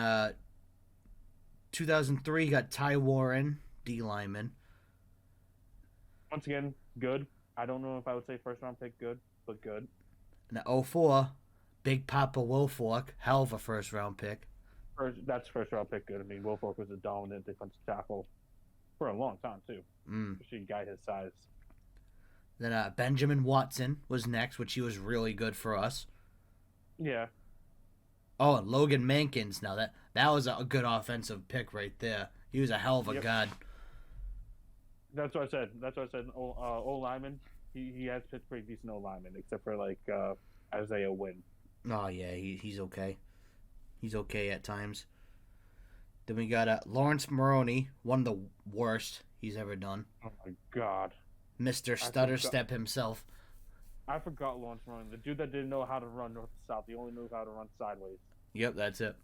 2003 got Ty Warren, D lineman. Once again, good. I don't know if I would say first round pick good, but good. And the 04, Big Papa Wilfork, hell of a first round pick. That's first round pick good. I mean, Wilfork was a dominant defensive tackle for a long time too. Especially a guy his size. Then Benjamin Watson was next, which he was really good for us. Yeah. Oh, and Logan Mankins. Now that was a good offensive pick right there. He was a hell of a god. That's what I said. O lineman. He has picked pretty decent O lineman, except for like Isaiah Wynn. Oh yeah, he's okay. He's okay at times. Then we got Lawrence Maroney, one of the worst he's ever done. Oh my god. Mr. Stutter Step himself. I forgot Lawrence Maroney, the dude that didn't know how to run north to south. He only knew how to run sideways. Yep, that's it.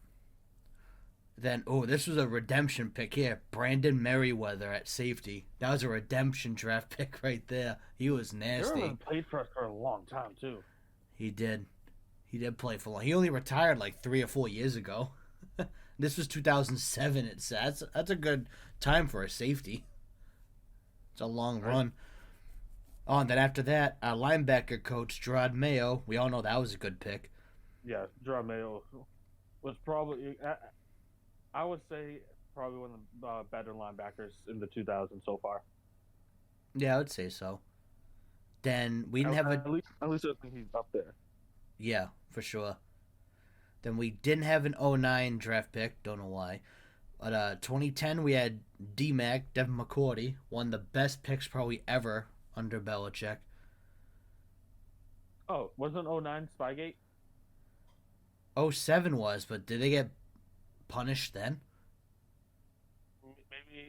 Then, this was a redemption pick here. Brandon Merriweather at safety. That was a redemption draft pick right there. He was nasty. He played for us for a long time, too. He did. He did play for long. He only retired like 3 or 4 years ago. This was 2007. It says that's a good time for a safety. It's a long run. Oh, and then after that, our linebacker coach, Gerard Mayo. We all know that was a good pick. Yeah, Gerard Mayo was probably, I would say, probably one of the better linebackers in the 2000s so far. Yeah, I would say so. Then we didn't have at least I think he's up there. Yeah, for sure. Then we didn't have an 09 draft pick. Don't know why. But 2010, we had D-Mac, Devin McCourty. One of the best picks probably ever under Belichick. Oh, wasn't 09 Spygate? 07 was, but did they get punished then?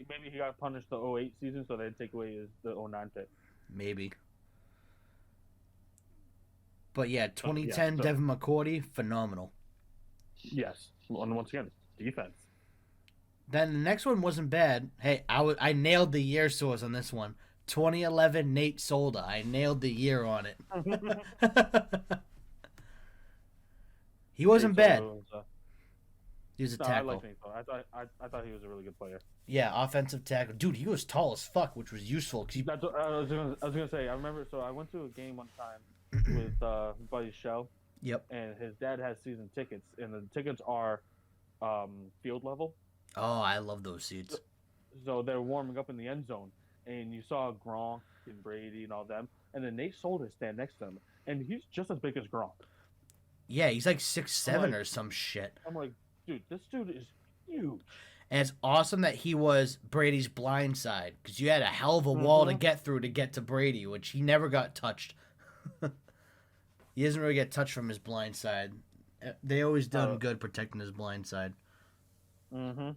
Maybe he got punished the 08 season, so they'd take away the 09 pick. Maybe. But yeah, 2010 Devin McCourty, phenomenal. Yes. And once again, defense. Then the next one wasn't bad. Hey, I nailed the year source on this one. 2011 Nate Solder. I nailed the year on it. He Nate wasn't Solder bad. was, He was a no, I like tackle. Nate Solder. I thought he was a really good player. Yeah, offensive tackle. Dude, he was tall as fuck, which was useful. Cause That's what I was gonna say. I remember. So I went to a game one time with buddy's show, Yep. and his dad has season tickets, and the tickets are field level. Oh, I love those seats. So they're warming up in the end zone, and you saw Gronk and Brady and all them, and then Nate Solder stand next to him, and he's just as big as Gronk. Yeah, he's like 6'7" like- or some shit. I'm like, dude, this dude is huge. And it's awesome that he was Brady's blind side because you had a hell of a wall to get through to get to Brady, which he never got touched. He doesn't really get touched from his blind side. They always done good protecting his blind side. Mm-hmm.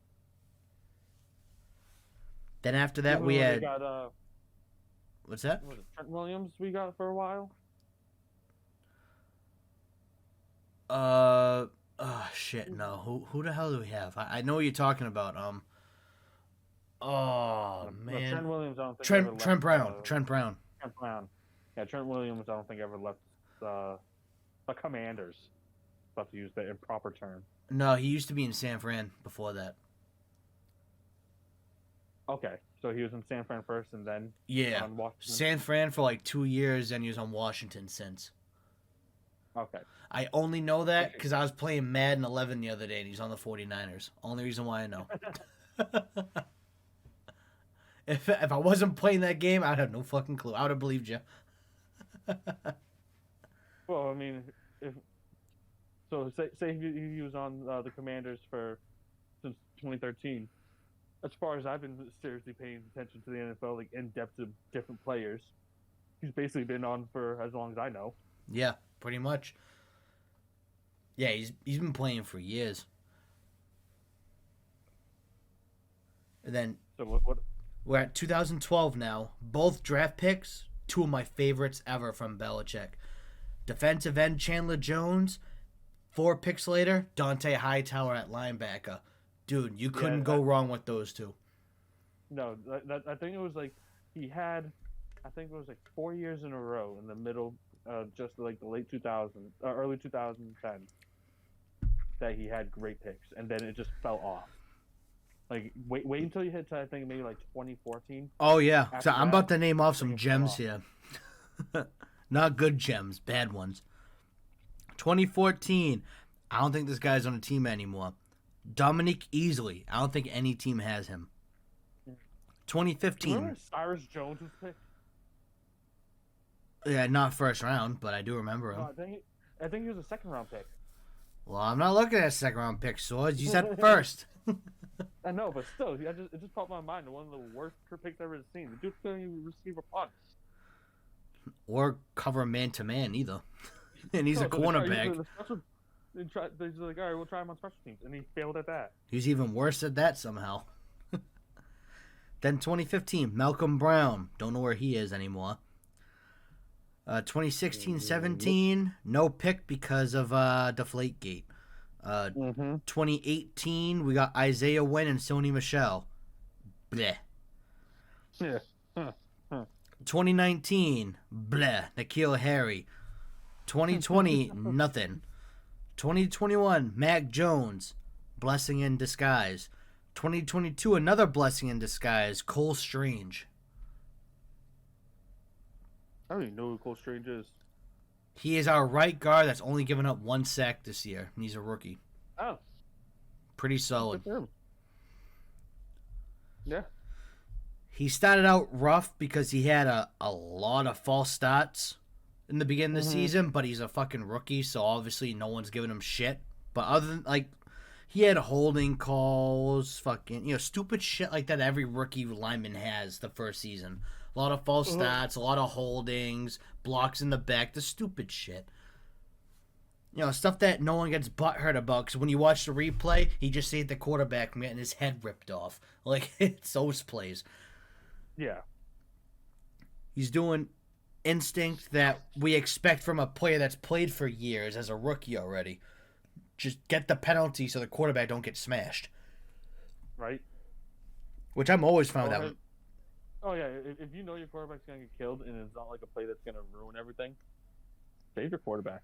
Then after that, we had got what's that? what was it, Trent Williams. We got for a while. Oh shit, no. Who the hell do we have? I know what you're talking about. Oh No, man. Trent Williams. I don't think Trent ever left, Brown. Trent Brown. Trent Brown. Yeah, Trent Williams. I don't think ever left the Commanders. About to use the improper term. No, he used to be in San Fran before that. Okay, so he was in San Fran first, and then Yeah. on Washington. San Fran for like 2 years, and he was on Washington since. Okay. I only know that because I was playing Madden 11 the other day, and he's on the 49ers. Only reason why I know. If I wasn't playing that game, I'd have no fucking clue. I would have believed you. Well, I mean, if so, say he was on the Commanders since 2013. As far as I've been seriously paying attention to the NFL, like in depth to different players, he's basically been on for as long as I know. Yeah, pretty much. Yeah, he's been playing for years. And then So what we're at 2012 now. Both draft picks, two of my favorites ever from Belichick. Defensive end Chandler Jones. 4 picks later, Dante Hightower at linebacker. Dude, you couldn't go wrong with those two. No, I think it was like he had, I think it was like 4 years in a row in the middle, just like the late 2000s, early 2010, that he had great picks, and then it just fell off. Like wait until you hit to I think maybe like 2014. Oh yeah, After so I'm that, about to name off some it fell gems off. here. Not good gems, bad ones. 2014, I don't think this guy's on a team anymore. Dominique Easley, I don't think any team has him. 2015, Remember Cyrus Jones was picked? yeah, not first round, but I do remember him. No, I think he was a second round pick. Well, I'm not looking at second round pick, Swords. You said first. I know, but still, it just popped in my mind. One of the worst picks I've ever seen. The dude couldn't even receive a punt. Or cover man to man either. And he's a No, so they tried cornerback. using the special- They're just like, all right, we'll try him on special teams, and he failed at that. He's even worse at that somehow. Then 2015, Malcolm Brown. Don't know where he is anymore. 2016-17, no pick because of Deflategate. 2018, we got Isaiah Wynn and Sony Michel. Bleh. Yeah. 2019, bleh. N'Keal Harry. 2020, nothing. 2021, Mac Jones. Blessing in disguise. 2022, another blessing in disguise. Cole Strange. I don't even know who Cole Strange is. He is our right guard that's only given up 1 sack this year, and he's a rookie. Oh, Pretty solid. good for him. Yeah. He started out rough because he had a lot of false starts in the beginning of the season, but he's a fucking rookie, so obviously no one's giving him shit. But other than, like, he had holding calls, fucking, stupid shit like that every rookie lineman has the first season. A lot of false starts, a lot of holdings, blocks in the back, the stupid shit. Stuff that no one gets butthurt about, because when you watch the replay, he just saved the quarterback from getting his head ripped off. Like, it's those plays. Yeah. He's doing instinct that we expect from a player that's played for years as a rookie already. just get the penalty so the quarterback don't get smashed. right? Which I'm always fine with that. Oh yeah, if you know your quarterback's gonna get killed and it's not like a play that's gonna ruin everything, save your quarterback.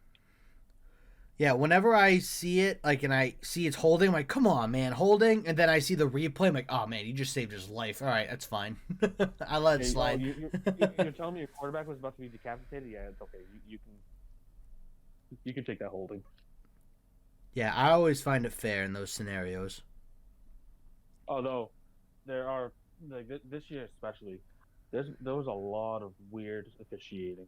Yeah, whenever I see it, like, and I see it's holding, I'm like, come on, man, holding. And then I see the replay, I'm like, oh, man, you just saved his life. All right, that's fine. I let it slide. You're telling me your quarterback was about to be decapitated? Yeah, it's okay. You can take that holding. Yeah, I always find it fair in those scenarios. Although there are like this year especially, there was a lot of weird officiating.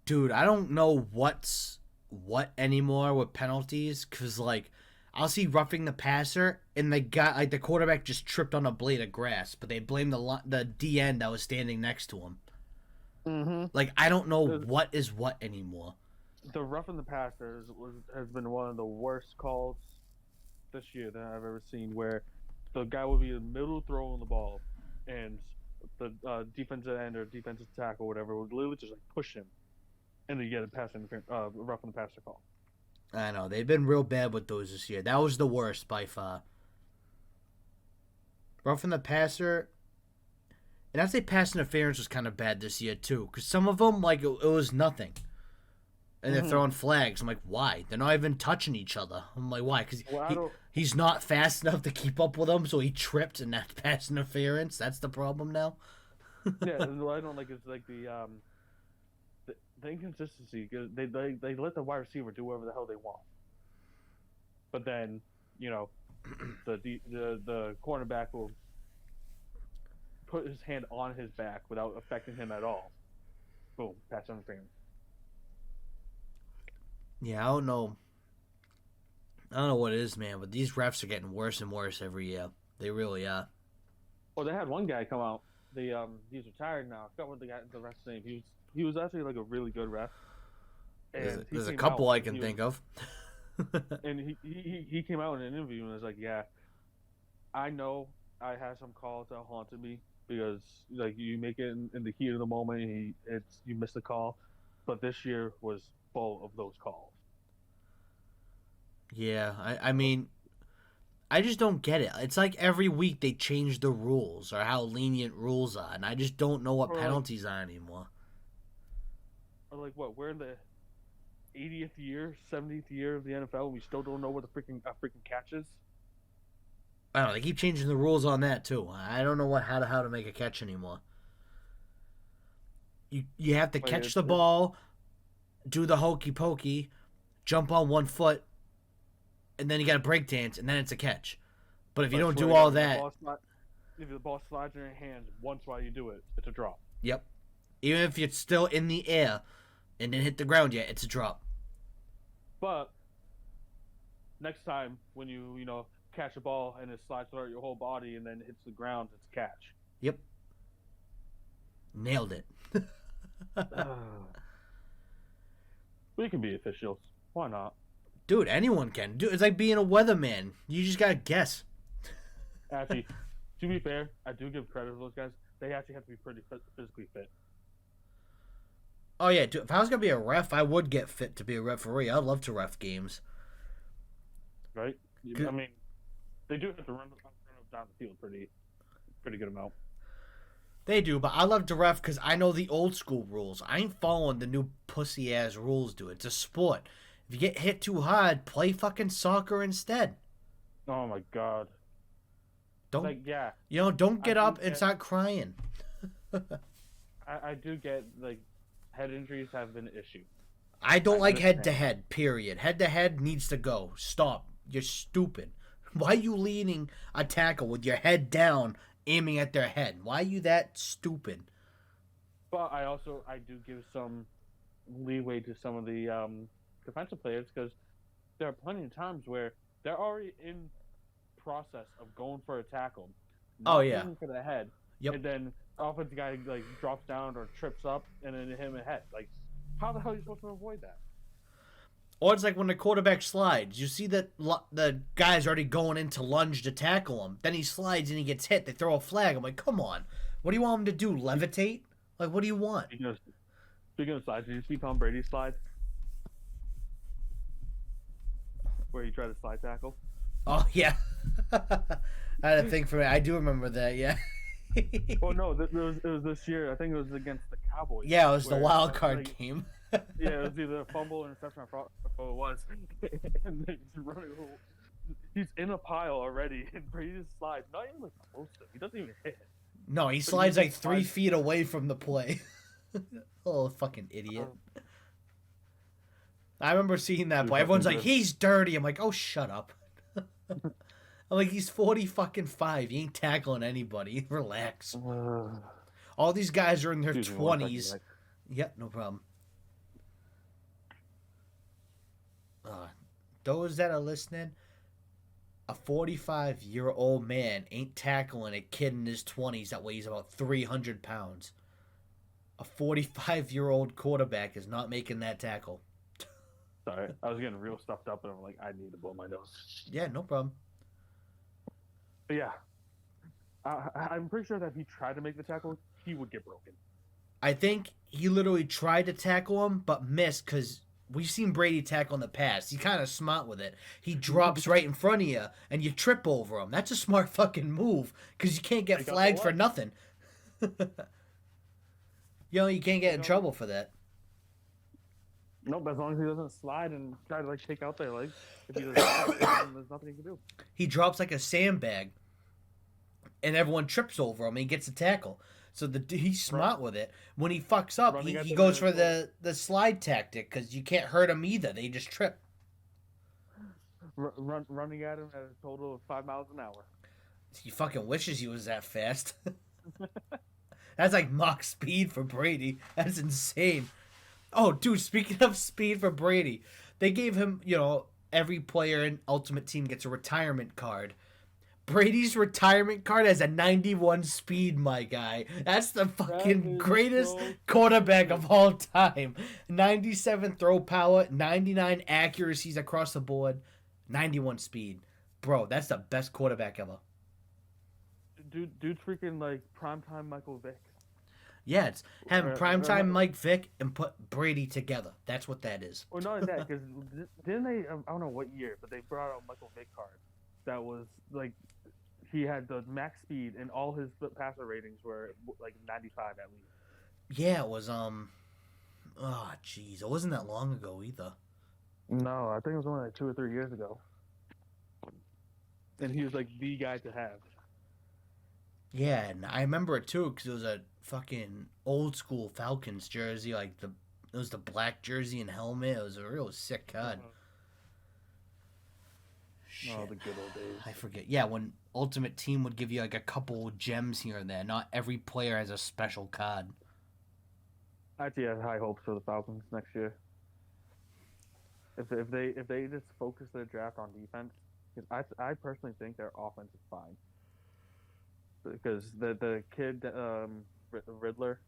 Dude, I don't know what's what anymore with penalties, because, like, I'll see roughing the passer, and the quarterback just tripped on a blade of grass, but they blame the DN that was standing next to him. Mm-hmm. Like, I don't know what is what anymore. The roughing the passer has been one of the worst calls this year that I've ever seen, where the guy will be in the middle throwing the ball, and the defensive end or defensive tackle or whatever would literally just like push him, and then you get a pass interference, roughing the passer call. I know they've been real bad with those this year. That was the worst by far. Roughing the passer, and I'd say pass interference was kind of bad this year too, because some of them, like, it was nothing, and they're throwing flags. I'm like, why? They're not even touching each other. I'm like, why? Because he's not fast enough to keep up with them, so he tripped, and that's pass interference. That's the problem now. Yeah, what I don't like is like the inconsistency, because they let the wide receiver do whatever the hell they want, but then the cornerback will put his hand on his back without affecting him at all. Boom, pass interference. Yeah, I don't know. I don't know what it is, man, but these refs are getting worse and worse every year. They really are. Well, they had one guy come out. He's retired now. I forgot what the ref's name. He was actually like a really good ref. And there's a couple I can think of. And he came out in an interview and was like, "Yeah, I know I had some calls that haunted me because like you make it in the heat of the moment, you miss the call, but this year was full of those calls." Yeah, I mean, I just don't get it. It's like every week they change the rules or how lenient rules are, and I just don't know what penalties are anymore. Or like what? We're in the 80th year, 70th year of the NFL, and we still don't know what a freaking catch is. I don't know. They keep changing the rules on that too. I don't know how to make a catch anymore. You have to catch the ball, do the hokey pokey, jump on one foot, and then you got to break dance, and then it's a catch. But if you don't do all that, if the ball slides in your hands once while you do it, it's a drop. Yep. Even if it's still in the air and didn't hit the ground yet, it's a drop. But next time when you catch a ball and it slides throughout your whole body and then hits the ground, it's a catch. Yep. Nailed it. We can be officials. Why not? Dude, anyone can. Dude, it's like being a weatherman. You just gotta guess. Actually, to be fair, I do give credit to those guys. They actually have to be pretty physically fit. Oh yeah, dude, if I was gonna be a ref, I would get fit to be a referee. I'd love to ref games. Right? I mean, they do have to run down the field pretty good amount. They do, but I love to ref because I know the old school rules. I ain't following the new pussy ass rules, dude. It's a sport. If you get hit too hard, play fucking soccer instead. Oh my god. Don't don't get up and start crying. I do get like head injuries have been an issue. I don't like head to head, period. Head to head needs to go. Stop. You're stupid. Why are you leaning a tackle with your head down, aiming at their head? Why are you that stupid? But I do give some leeway to some of the defensive players, because there are plenty of times where they're already in process of going for a tackle. Oh yeah. For the head. Yep. And then offensive guy like drops down or trips up and then hit him in the head. Like, how the hell are you supposed to avoid that? Or it's like when the quarterback slides. You see that the guy's already going in to lunge to tackle him. Then he slides and he gets hit. They throw a flag. I'm like, come on. What do you want him to do? Levitate? Like, what do you want? Speaking of slides, did you see Tom Brady slide? where he tried to slide tackle. Oh yeah. I had to think for it. I do remember that. Yeah. Oh no, it was this year. I think it was against the Cowboys. Yeah, it was the Where wild card game. yeah, it was either a fumble or interception. I forgot what it was. And he's running. He's in a pile already, and Brady just slides. Not even like close to him. He doesn't even hit. No, he slides like 3 feet away from the play. Oh, fucking idiot. I remember seeing that play. Everyone's like, he's dirty. I'm like, oh, shut up. I'm like, he's 40 fucking 5. He ain't tackling anybody. Relax. All these guys are in their 20s. Yep, no problem. Those that are listening, a 45-year-old man ain't tackling a kid in his 20s that weighs about 300 pounds. A 45-year-old quarterback is not making that tackle. Sorry, I was getting real stuffed up, and I'm like, I need to blow my nose. Yeah, no problem. But yeah, I'm pretty sure that if he tried to make the tackle, he would get broken. I think he literally tried to tackle him, but missed because we've seen Brady tackle in the past. He's kind of smart with it. He drops right in front of you, and you trip over him. That's a smart fucking move because you can't get flagged for nothing. You can't get in trouble for that. Nope, as long as he doesn't slide and try to like take out their legs. If he doesn't, there's nothing he can do. He drops like a sandbag, and everyone trips over him, and he gets a tackle. So he's smart with it. When he fucks up, he goes for the slide tactic because you can't hurt him either. They just trip. Running at him at a total of 5 miles an hour. He fucking wishes he was that fast. That's like Mach speed for Brady. That's insane. Oh, dude, speaking of speed for Brady, they gave him, every player in Ultimate Team gets a retirement card. Brady's retirement card has a 91 speed, my guy. That's the fucking greatest quarterback of all time. 97 throw power, 99 accuracies across the board, 91 speed. Bro, that's the best quarterback ever. Dude's freaking like primetime Michael Vick. Yeah, it's having primetime Mike Vick and put Brady together. That's what that is. Well, not only that, because didn't they? I don't know what year, but they brought out Michael Vick card that was like he had the max speed and all his passer ratings were like 95 at least. Yeah, it was oh jeez, it wasn't that long ago either. No, I think it was only like 2 or 3 years ago. And he was like the guy to have. Yeah, and I remember it too because it was a fucking old school Falcons jersey, like it was the black jersey and helmet. It was a real sick card. Oh, the good old days. I forget. Yeah, when Ultimate Team would give you like a couple gems here and there. Not every player has a special card. I actually have high hopes for the Falcons next year. If they just focus their draft on defense, because I personally think their offense is fine. Because the kid Riddler,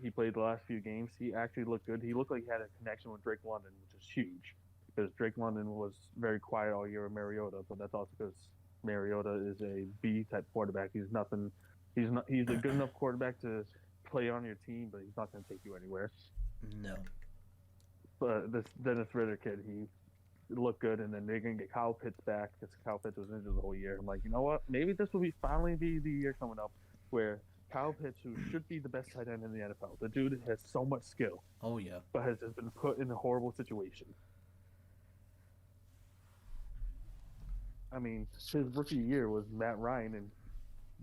he played the last few games. He actually looked good. He looked like he had a connection with Drake London, which is huge. Because Drake London was very quiet all year with Mariota, but that's also because Mariota is a B-type quarterback. He's nothing. He's a good enough quarterback to play on your team, but he's not going to take you anywhere. No. But this Dennis Ritter kid, he looked good, and then they're going to get Kyle Pitts back because Kyle Pitts was injured the whole year. I'm like, you know what? Maybe this will finally be the year coming up where Kyle Pitts, who should be the best tight end in the NFL, the dude has so much skill. Oh, yeah. But has just been put in a horrible situation. I mean, his rookie year was Matt Ryan, and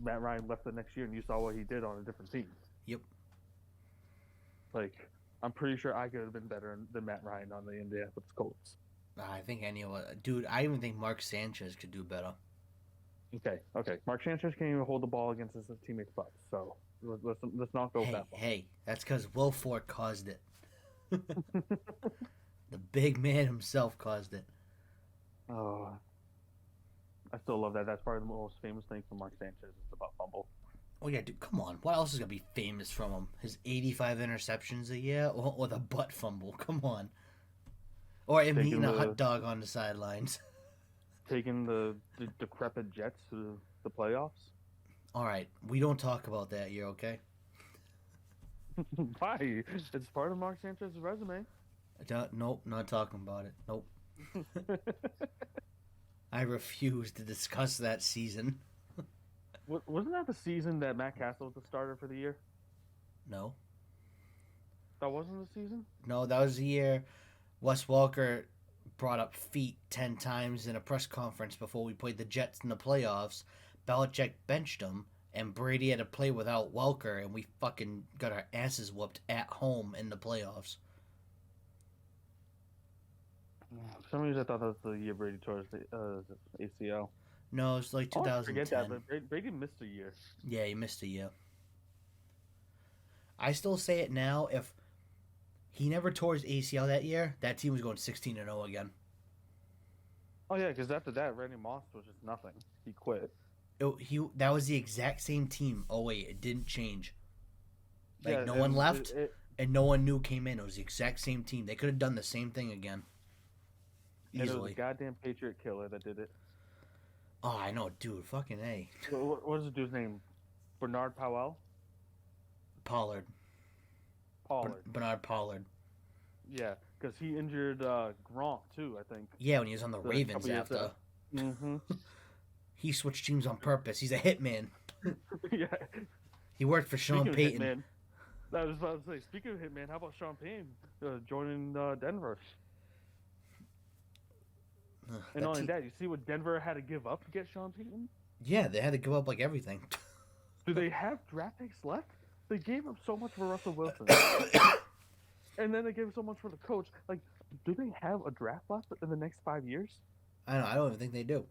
Matt Ryan left the next year, and you saw what he did on a different team. Yep. Like, I'm pretty sure I could have been better than Matt Ryan on the Indianapolis Colts. I think dude, I even think Mark Sanchez could do better. Okay. Mark Sanchez can't even hold the ball against his teammates' butts, so let's not go that far. Hey, that's because Will Ford caused it. The big man himself caused it. Oh, I still love that. That's probably the most famous thing from Mark Sanchez is the butt fumble. Oh, yeah, dude, come on. What else is going to be famous from him? His 85 interceptions a year or the butt fumble? Come on. Or him eating a hot dog on the sidelines. Taking the decrepit Jets to the playoffs? All right, we don't talk about that. You're okay? Why? It's part of Mark Sanchez's resume. Nope, not talking about it. Nope. I refuse to discuss that season. Wasn't that the season that Matt Castle was the starter for the year? No. That wasn't the season? No, that was the year Wes Welker brought up feet 10 times in a press conference before we played the Jets in the playoffs. Belichick benched him, and Brady had to play without Welker, and we fucking got our asses whooped at home in the playoffs. For some reason, I thought that was the year Brady tore his ACL. No, it's like I always forget that, 2010. but Brady missed a year. Yeah, he missed a year. I still say it now. If he never tore his ACL that year, that team was going 16-0 again. Oh yeah, because after that, Randy Moss was just nothing. He quit. That was the exact same team. Oh wait, it didn't change. Like Yeah, no one and left, and no one new came in. It was the exact same team. They could have done the same thing again. and it was Easily. a goddamn Patriot killer that did it. Oh, I know, dude. Fucking A. What was the dude's name? Bernard Powell? Pollard. Pollard. Bernard Pollard. Yeah, because he injured Gronk too, I think. Yeah, when he was on the Ravens couple years after. Mm-hmm. He switched teams on purpose. He's a hitman. Yeah. He worked for Sean Speaking Payton. of Hitman, I was about to say, speaking of Hitman, how about Sean Payton joining Denver? And not only that, you see what Denver had to give up to get Sean Payton? Yeah, they had to give up like everything. Do they have draft picks left? They gave up so much for Russell Wilson. And then they gave so much for the coach. Like, do they have a draft left in the next 5 years? I don't even think they do.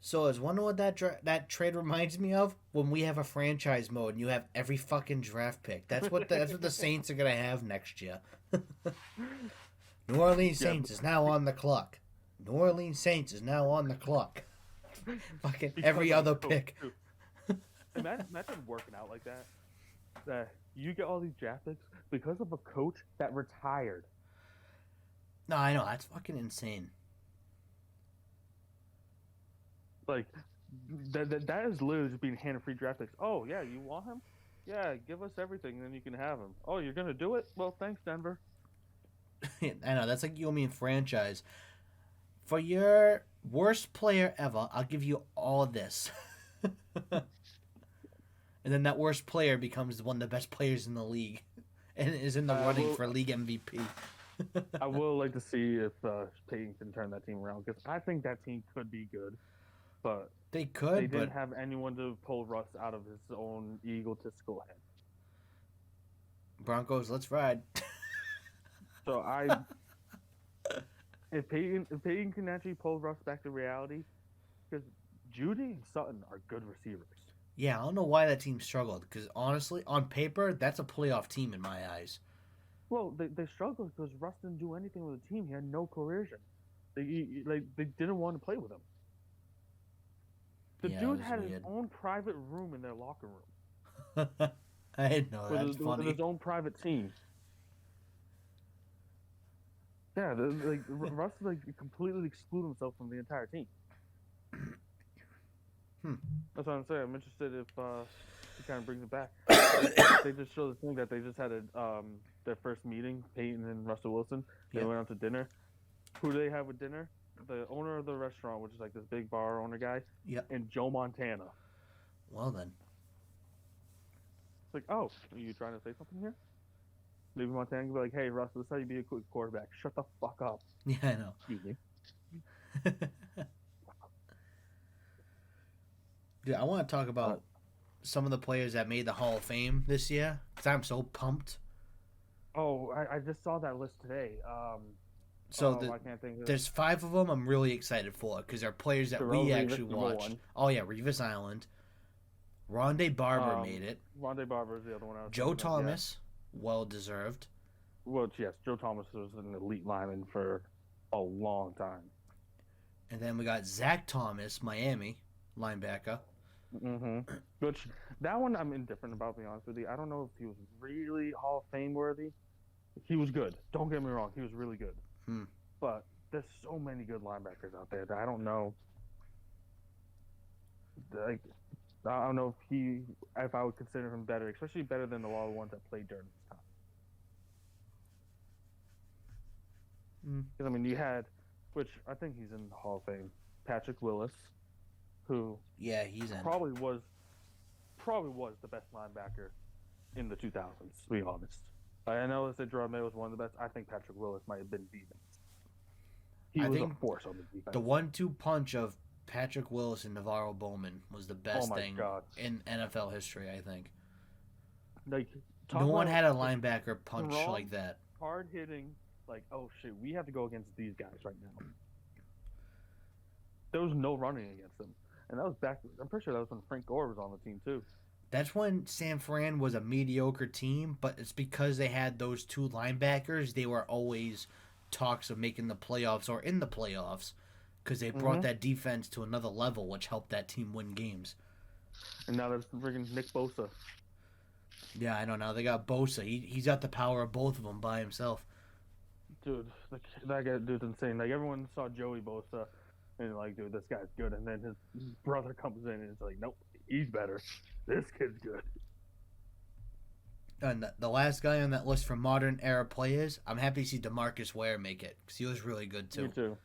So I was wondering what that trade reminds me of when we have a franchise mode and you have every fucking draft pick. That's what the Saints are gonna have next year. New Orleans Saints is now on the clock. New Orleans Saints is now on the clock. Fucking every other pick. Imagine working out like that. That you get all these draft picks because of a coach that retired. No, I know that's fucking insane. Like that is literally just being handed free draft picks. Oh yeah, you want him? Yeah, give us everything, and then you can have him. Oh, you're gonna do it? Well, thanks, Denver. I know that's like you and me in franchise. For your worst player ever, I'll give you all of this. And then that worst player becomes one of the best players in the league, and is in the running for league MVP. I will like to see if Peyton can turn that team around because I think that team could be good, but They could, they didn't but have anyone to pull Russ out of his own egotistical head. Broncos, let's ride. So if Peyton can actually pull Russ back to reality, because Judy and Sutton are good receivers. Yeah, I don't know why that team struggled. Because honestly, on paper, that's a playoff team in my eyes. Well, they struggled because Russ didn't do anything with the team. He had no coercion. They didn't want to play with him. The Yeah, dude that had was his weird. own private room in their locker room I didn't know with that's his funny. own private team. Yeah, Russ completely excluded himself from the entire team. That's what I'm saying. I'm interested if he kind of brings it back. They just showed the thing that they just had their first meeting, Peyton and Russell Wilson. They went out to dinner. Who do they have with dinner? The owner of the restaurant, which is like this big bar owner guy, and Joe Montana. Well then. It's like, oh, are you trying to say something here? Maybe Montana can be like, hey, Russ, this is how you be a quick quarterback. Shut the fuck up. Yeah, I know. Excuse me. Dude, I want to talk about some of the players that made the Hall of Fame this year. Because I'm so pumped. Oh, I just saw that list today. So I can't think of it. there's 5 of them I'm really excited for. Because they're players that Terrell we Revis, actually number watched. 1. Oh, yeah, Revis Island. Rondé Barber made it. Rondé Barber is the other one. Joe Thomas, well deserved. Well, yes, Joe Thomas was an elite lineman for a long time. And then we got Zach Thomas, Miami linebacker. Mm-hmm. Which that one I'm indifferent about. To be honest with you, I don't know if he was really Hall of Fame worthy. He was good. Don't get me wrong, he was really good. But there's so many good linebackers out there that I don't know. Like, I don't know if I would consider him better, especially better than a lot of the ones that played during his time. Because I mean, you had which I think he's in the Hall of Fame. Patrick Willis, who Yeah, he's in. probably was the best linebacker in the 2000s. To be honest, I know I said Gerard May was one of the best. I think Patrick Willis might have been the best. He I was a think force on the defense. The 1-2 punch of Patrick Willis and Navarro Bowman was the best thing God. in NFL history, I think. Like, No one had a linebacker punch strong, like that. hard hitting, like, oh shit, we have to go against these guys right now. There was no running against them. And that was back, I'm pretty sure that was when Frank Gore was on the team too. That's when San Fran was a mediocre team, but it's because they had those two linebackers, they were always talks of making the playoffs or in the playoffs because they brought that defense to another level, which helped that team win games. And now there's freaking Nick Bosa. Yeah, I know. Now they got Bosa. He's got the power of both of them by himself. Dude, that guy, dude's insane. Like, everyone saw Joey Bosa and like, dude, this guy's good. And then his brother comes in and it's like, nope, he's better. This kid's good. And the last guy on that list for modern era players, I'm happy to see DeMarcus Ware make it because he was really good too. Me too.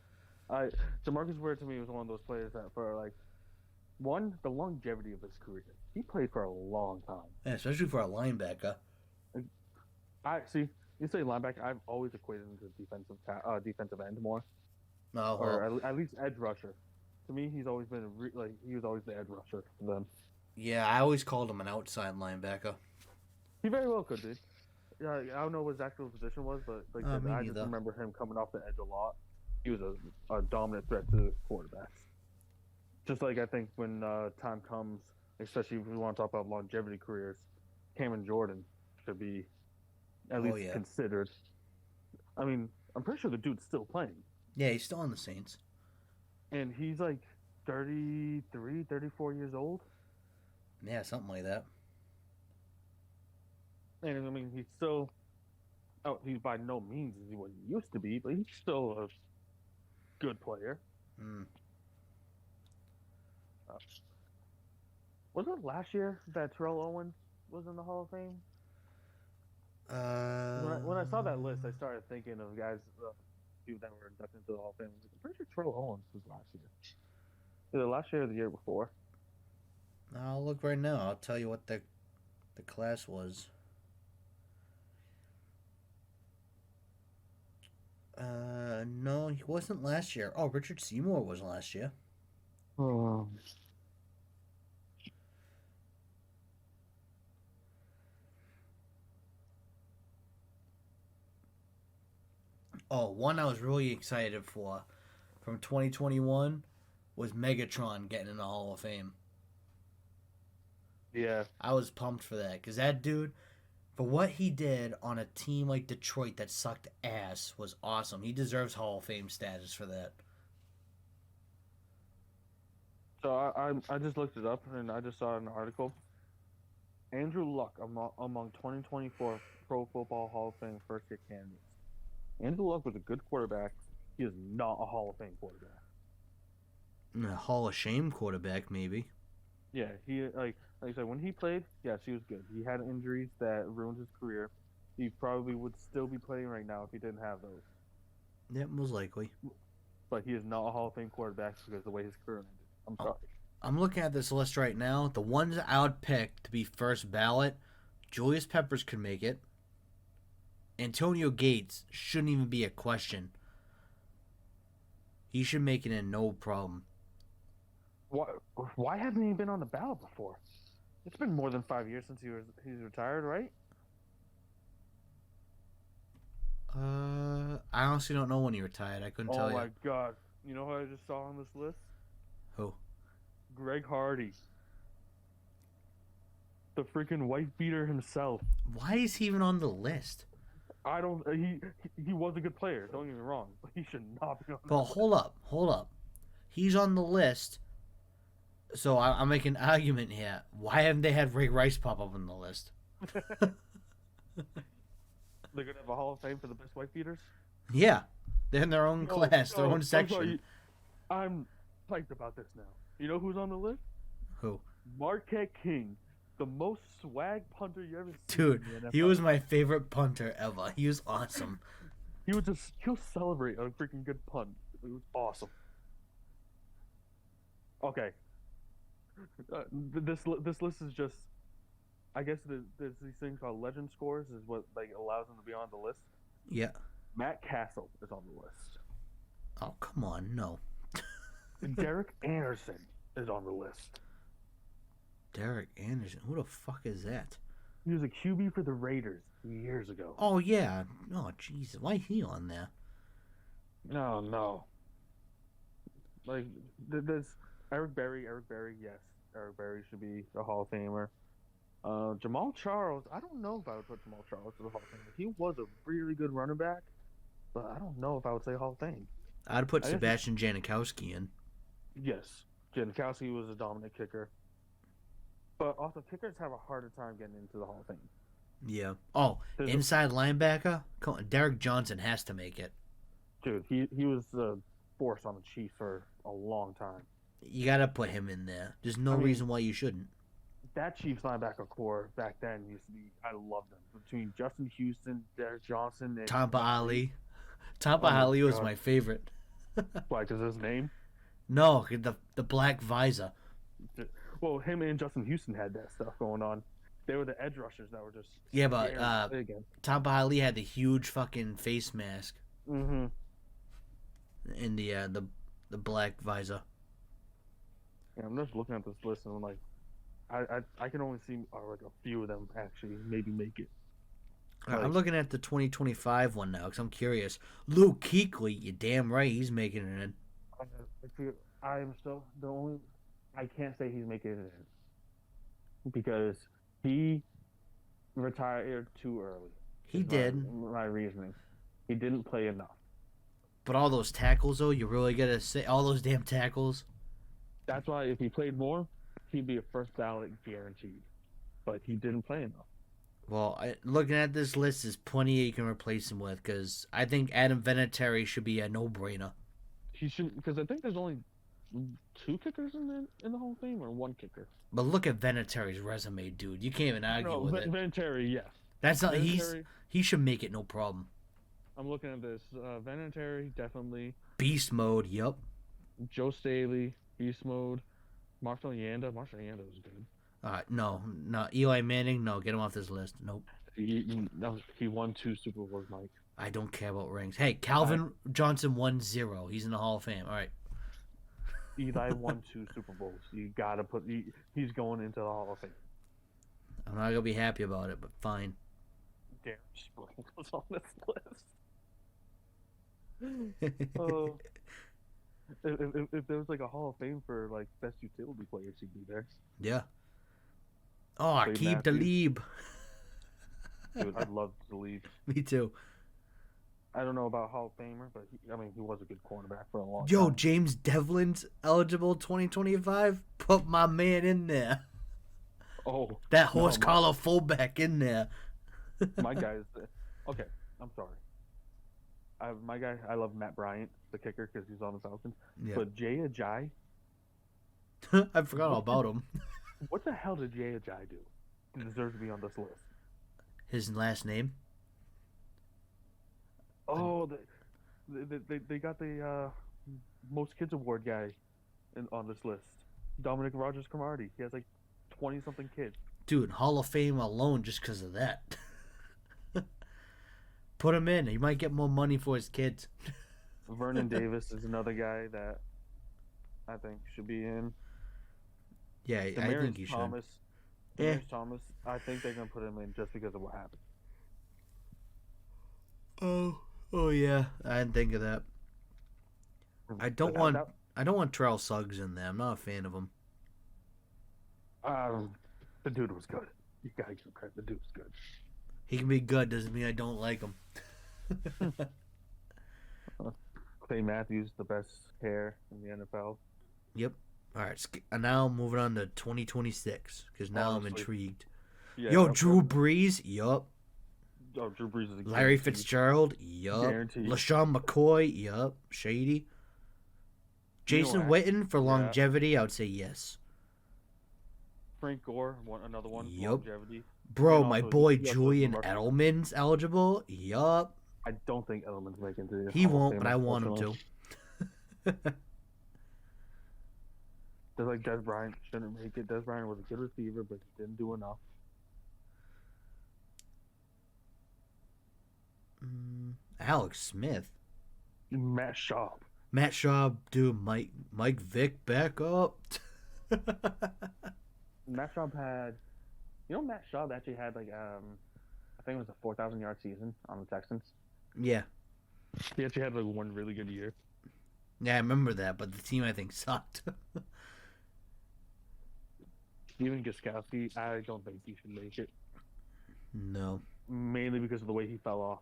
DeMarcus Ware to me was one of those players that for like the longevity of his career. He played for a long time. Yeah, especially for a linebacker. I see. You say linebacker. I've always equated him to defensive end more, or at least edge rusher. To me, he's always been he was always the edge rusher for them. Yeah, I always called him an outside linebacker. He very well could be. Yeah, I don't know what his actual position was, but I just remember him coming off the edge a lot. He was a dominant threat to the quarterbacks. Just like I think when time comes, especially if we want to talk about longevity careers, Cameron Jordan should be at least considered. I mean, I'm pretty sure the dude's still playing. Yeah, he's still on the Saints. And he's like 33, 34 years old. Yeah, something like that. And I mean, he's still... Oh, he's by no means as what he used to be, but he's still a good player. Was it last year that Terrell Owens was in the Hall of Fame? When I saw that list, I started thinking of guys people that were inducted into the Hall of Fame. I'm pretty sure Terrell Owens was last year. Either last year or the year before. I'll look right now. I'll tell you what the class was. No, he wasn't last year. Oh, Richard Seymour was last year. Oh. Oh, one I was really excited for from 2021 was Megatron getting in the Hall of Fame. Yeah. I was pumped for that because that dude, for what he did on a team like Detroit that sucked ass, was awesome. He deserves Hall of Fame status for that. So I just looked it up and I just saw an article. Andrew Luck among 2024 Pro Football Hall of Fame first year candidates. Andrew Luck was a good quarterback. He is not a Hall of Fame quarterback. A Hall of Shame quarterback, maybe. Yeah, he like I said, when he played, yes, he was good. He had injuries that ruined his career. He probably would still be playing right now if he didn't have those. Yeah, most likely. But he is not a Hall of Fame quarterback because of the way his career ended. I'm sorry. I'm looking at this list right now. The ones I would pick to be first ballot, Julius Peppers could make it. Antonio Gates shouldn't even be a question. He should make it in no problem. Why hasn't he been on the ballot before? It's been more than 5 years since he's retired, right? I honestly don't know when he retired. I couldn't tell you. Oh my god! You know who I just saw on this list? Who? Greg Hardy. The freaking wife beater himself. Why is he even on the list? I don't. He was a good player. Don't get me wrong, but he should not be on. Well, hold up. He's on the list. So I'm making an argument here. Why haven't they had Ray Rice pop up on the list? They're gonna have a Hall of Fame for the best wife beaters. Yeah, they're in their own class, their own section. I'm hyped about this now. You know who's on the list? Who? Marquette King, the most swag punter you ever seen. Dude, he was my favorite punter ever. He was awesome. He'll celebrate a freaking good punt. It was awesome. Okay, this list is just. I guess there's these things called legend scores is what like allows them to be on the list. Yeah. Matt Castle is on the list. Oh, come on. No. Derek Anderson is on the list. Derek Anderson. Who the fuck is that? He was a QB for the Raiders years ago. Oh, yeah. Oh, Jesus. Why he on there? No. Like, there's Eric Berry. Yes. Eric Berry should be a Hall of Famer. Jamal Charles. I don't know if I would put Jamal Charles to the Hall of Fame. He was a really good running back, but I don't know if I would say Hall of Fame. I'd put Sebastian Janikowski in. Yes. Janikowski was a dominant kicker. But also, kickers have a harder time getting into the Hall of Fame. Yeah. Oh, inside linebacker? Derek Johnson has to make it. Dude, he was the force on the Chiefs for a long time. You got to put him in there. There's no reason why you shouldn't. That Chiefs linebacker core back then used to be, I loved them. Between Justin Houston, Derek Johnson, and Tampa Ali. Tampa Ali was my favorite. Why, because his name? No, the black visor. Well, him and Justin Houston had that stuff going on. They were the edge rushers that were just but Tampa Ali had the huge fucking face mask. Mm-hmm. In the black visor. Yeah, I'm just looking at this list and I'm like, I can only see like a few of them actually maybe make it. I'm looking at the 2025 one now because I'm curious. Luke Kuechly, you damn right, he's making it in. I am still the only. I can't say he's making it in because he retired too early. He did. My reasoning. He didn't play enough. But all those tackles, though, you really gotta say all those damn tackles. That's why if he played more, he'd be a first ballot guaranteed. But he didn't play enough. Well, looking at this list, there's plenty you can replace him with because I think Adam Vinatieri should be a no-brainer. He shouldn't, because I think there's only 2 kickers in the Hall of Fame or 1 kicker. But look at Vinatieri's resume, dude. You can't even argue with it. Vinatieri, yes. That's not. He should make it no problem. I'm looking at this. Vinatieri, definitely. Beast mode, yup. Joe Staley, beast mode. Marshall Yanda was good. No. Eli Manning, no. Get him off this list. Nope. He won 2 Super Bowls, Mike. I don't care about rings. Hey, Calvin Johnson won 0. He's in the Hall of Fame. All right. Eli won 2 Super Bowls. You gotta put. He's going into the Hall of Fame. I'm not gonna be happy about it, but fine. Darren Sproles on this list. If there was like a Hall of Fame for like best utility players, he'd be there. Yeah. Oh, Aqib Talib. Dude, I'd love Talib. Me too. I don't know about Hall of Famer, but he was a good cornerback for a long time. Yo, James Devlin's eligible 2025. Put my man in there. Oh, that horse collar fullback in there. My guy is okay. I'm sorry. I love Matt Bryant, the kicker, because he's on the Falcons. Yeah. But Jay Ajayi, I forgot all about him. What the hell did Jay Ajayi do? He deserves to be on this list. His last name? Oh, they got the most kids award guy on this list. Dominic Rogers-Cromartie. He has like 20-something kids. Dude, Hall of Fame alone just because of that. Put him in. He might get more money for his kids. Vernon Davis is another guy that I think should be in. Yeah, I think he should. Demarius Thomas, I think they're going to put him in just because of what happened. Oh yeah, I didn't think of that. I don't want Terrell Suggs in there. I'm not a fan of him. The dude was good. You gotta give him credit. The dude was good. He can be good. Doesn't mean I don't like him. Clay Matthews, the best hair in the NFL. Yep. All right. Now moving on to 2026 because now I'm intrigued. Yeah, yo, Drew Brees. Yup. Oh, Drew Brees is Larry Fitzgerald. Yup. LaShawn McCoy. Yup. Shady. Jason Witten for longevity. I would say yes. Frank Gore, another one. Yep. Longevity. Bro, my boy Julian Edelman's eligible. Yup. I don't think Edelman's making it. He won't, but I want him to. Just like Des Bryant shouldn't make it. Des Bryant was a good receiver, but he didn't do enough. Alex Smith. Matt Schaub. Matt Schaub, dude, Mike Vick back up. Matt Schaub had, Matt Schaub actually had like I think it was a 4,000-yard season on the Texans. Yeah. He actually had like one really good year. Yeah, I remember that, but the team I think sucked. Steven Gostkowski, I don't think he should make it. No. Mainly because of the way he fell off.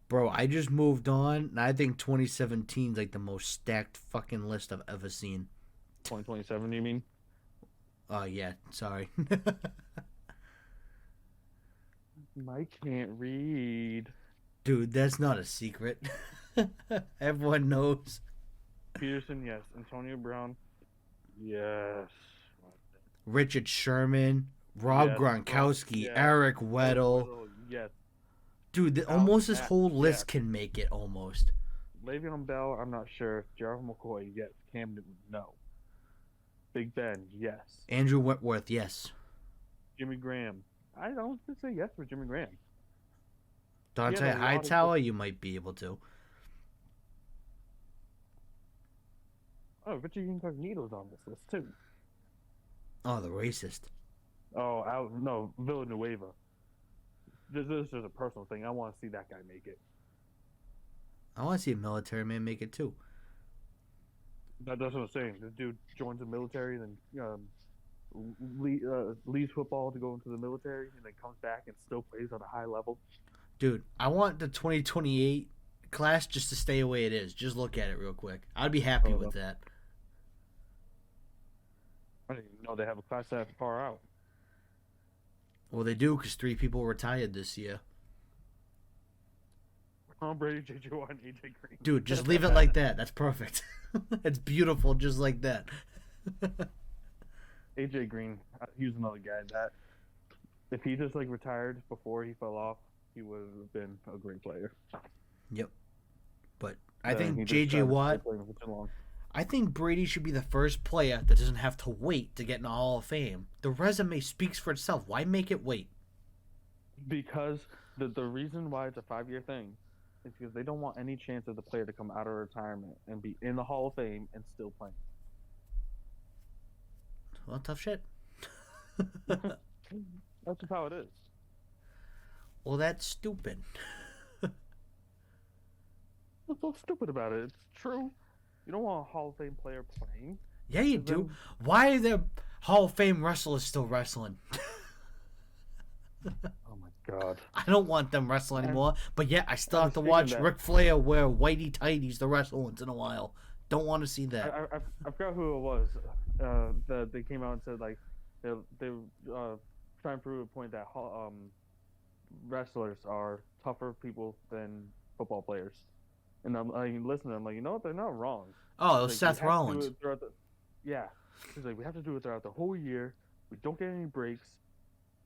Bro, I just moved on, and I think 2017 is like the most stacked fucking list I've ever seen. 2027, you mean? Oh, yeah, sorry. Mike can't read. Dude, that's not a secret. Everyone knows. Peterson, yes. Antonio Brown, yes. Richard Sherman, Rob Yes. Gronkowski, Yes. Eric Weddle. Yes. Dude, almost this whole list can make it, almost. Le'Veon Bell, I'm not sure. Gerald McCoy, yes. Cam Newton, no. Big Ben, yes. Andrew Whitworth, yes. Jimmy Graham. I don't say yes for Jimmy Graham. Dante a lot of Hightower, you might be able to. Oh, Richard Incognito's on this list, too. Oh, the racist. Oh, no, Villanueva. This is a personal thing. I want to see that guy make it. I want to see a military man make it, too. That's what I'm saying. This dude joins the military, then leaves football to go into the military, and then comes back and still plays on a high level. Dude, I want the 2028 class just to stay the way it is. Just look at it real quick. I'd be happy with that. I didn't even know they have a class that far out. Well, they do because 3 people retired this year. Tom Brady, J.J. Watt, and A.J. Green. Dude, just leave it like that. That's perfect. It's beautiful just like that. A.J. Green, he's another guy that if he just like retired before he fell off, he would have been a great player. Yep. But I think he just J.J. tried to Watt, stay playing for too long. I think Brady should be the first player that doesn't have to wait to get in the Hall of Fame. The resume speaks for itself. Why make it wait? Because the reason why it's a 5-year thing is because they don't want any chance of the player to come out of retirement and be in the Hall of Fame and still playing. Well, tough shit. That's just how it is. Well, that's stupid. What's so stupid about it? It's true. You don't want a Hall of Fame player playing. Yeah, you do. Why are the Hall of Fame wrestlers still wrestling? Oh my god. I don't want them wrestling anymore. But yeah, I still have to watch that. Ric Flair wear whitey tighties to wrestle once in a while. Don't want to see that. I forgot who it was. They came out and said like they trying to prove a point that wrestlers are tougher people than football players. And I'm like, listening, I'm like, you know what? They're not wrong. Oh, it was Like, Seth Rollins. Yeah, he's like, we have to do it throughout the whole year. We don't get any breaks.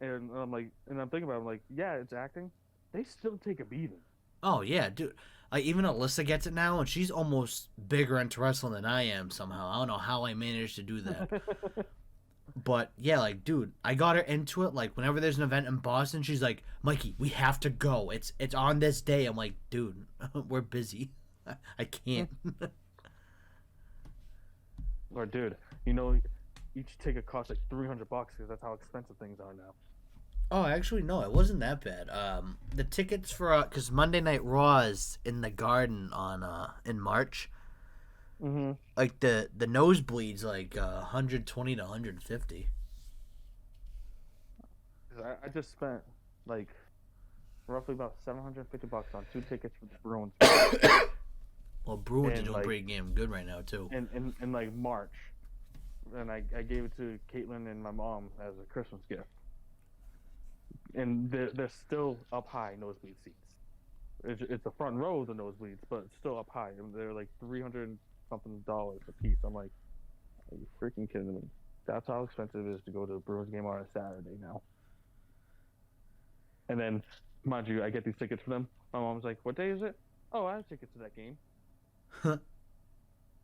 And I'm like, and I'm thinking about it, I'm like, yeah, it's acting. They still take a beating. Oh yeah, dude. Like even Alyssa gets it now, and she's almost bigger into wrestling than I am somehow. I don't know how I managed to do that. But yeah, like dude, I got her into it. Like whenever there's an event in Boston, she's like, Mikey, we have to go. It's on this day. I'm like, dude, we're busy. I can't. Or dude, each ticket costs like $300 because that's how expensive things are now. Oh, actually, no, it wasn't that bad. The tickets for because Monday Night Raw is in the Garden on in March. Mm-hmm. Like the nosebleeds like 120 to 150. I just spent like roughly about $750 on 2 tickets for the Bruins. Well, Bruins are And, doing like, pretty damn good right now too. in like March, and I gave it to Caitlin and my mom as a Christmas gift. And they're still up high nosebleed seats. It's the front row of the nosebleeds, but it's still up high, and they're like $300 something a piece. I'm like, are you freaking kidding me? That's how expensive it is to go to a Bruins game on a Saturday now. And then, mind you, I get these tickets for them. My mom's like, "What day is it?" "Oh, I have tickets to that game."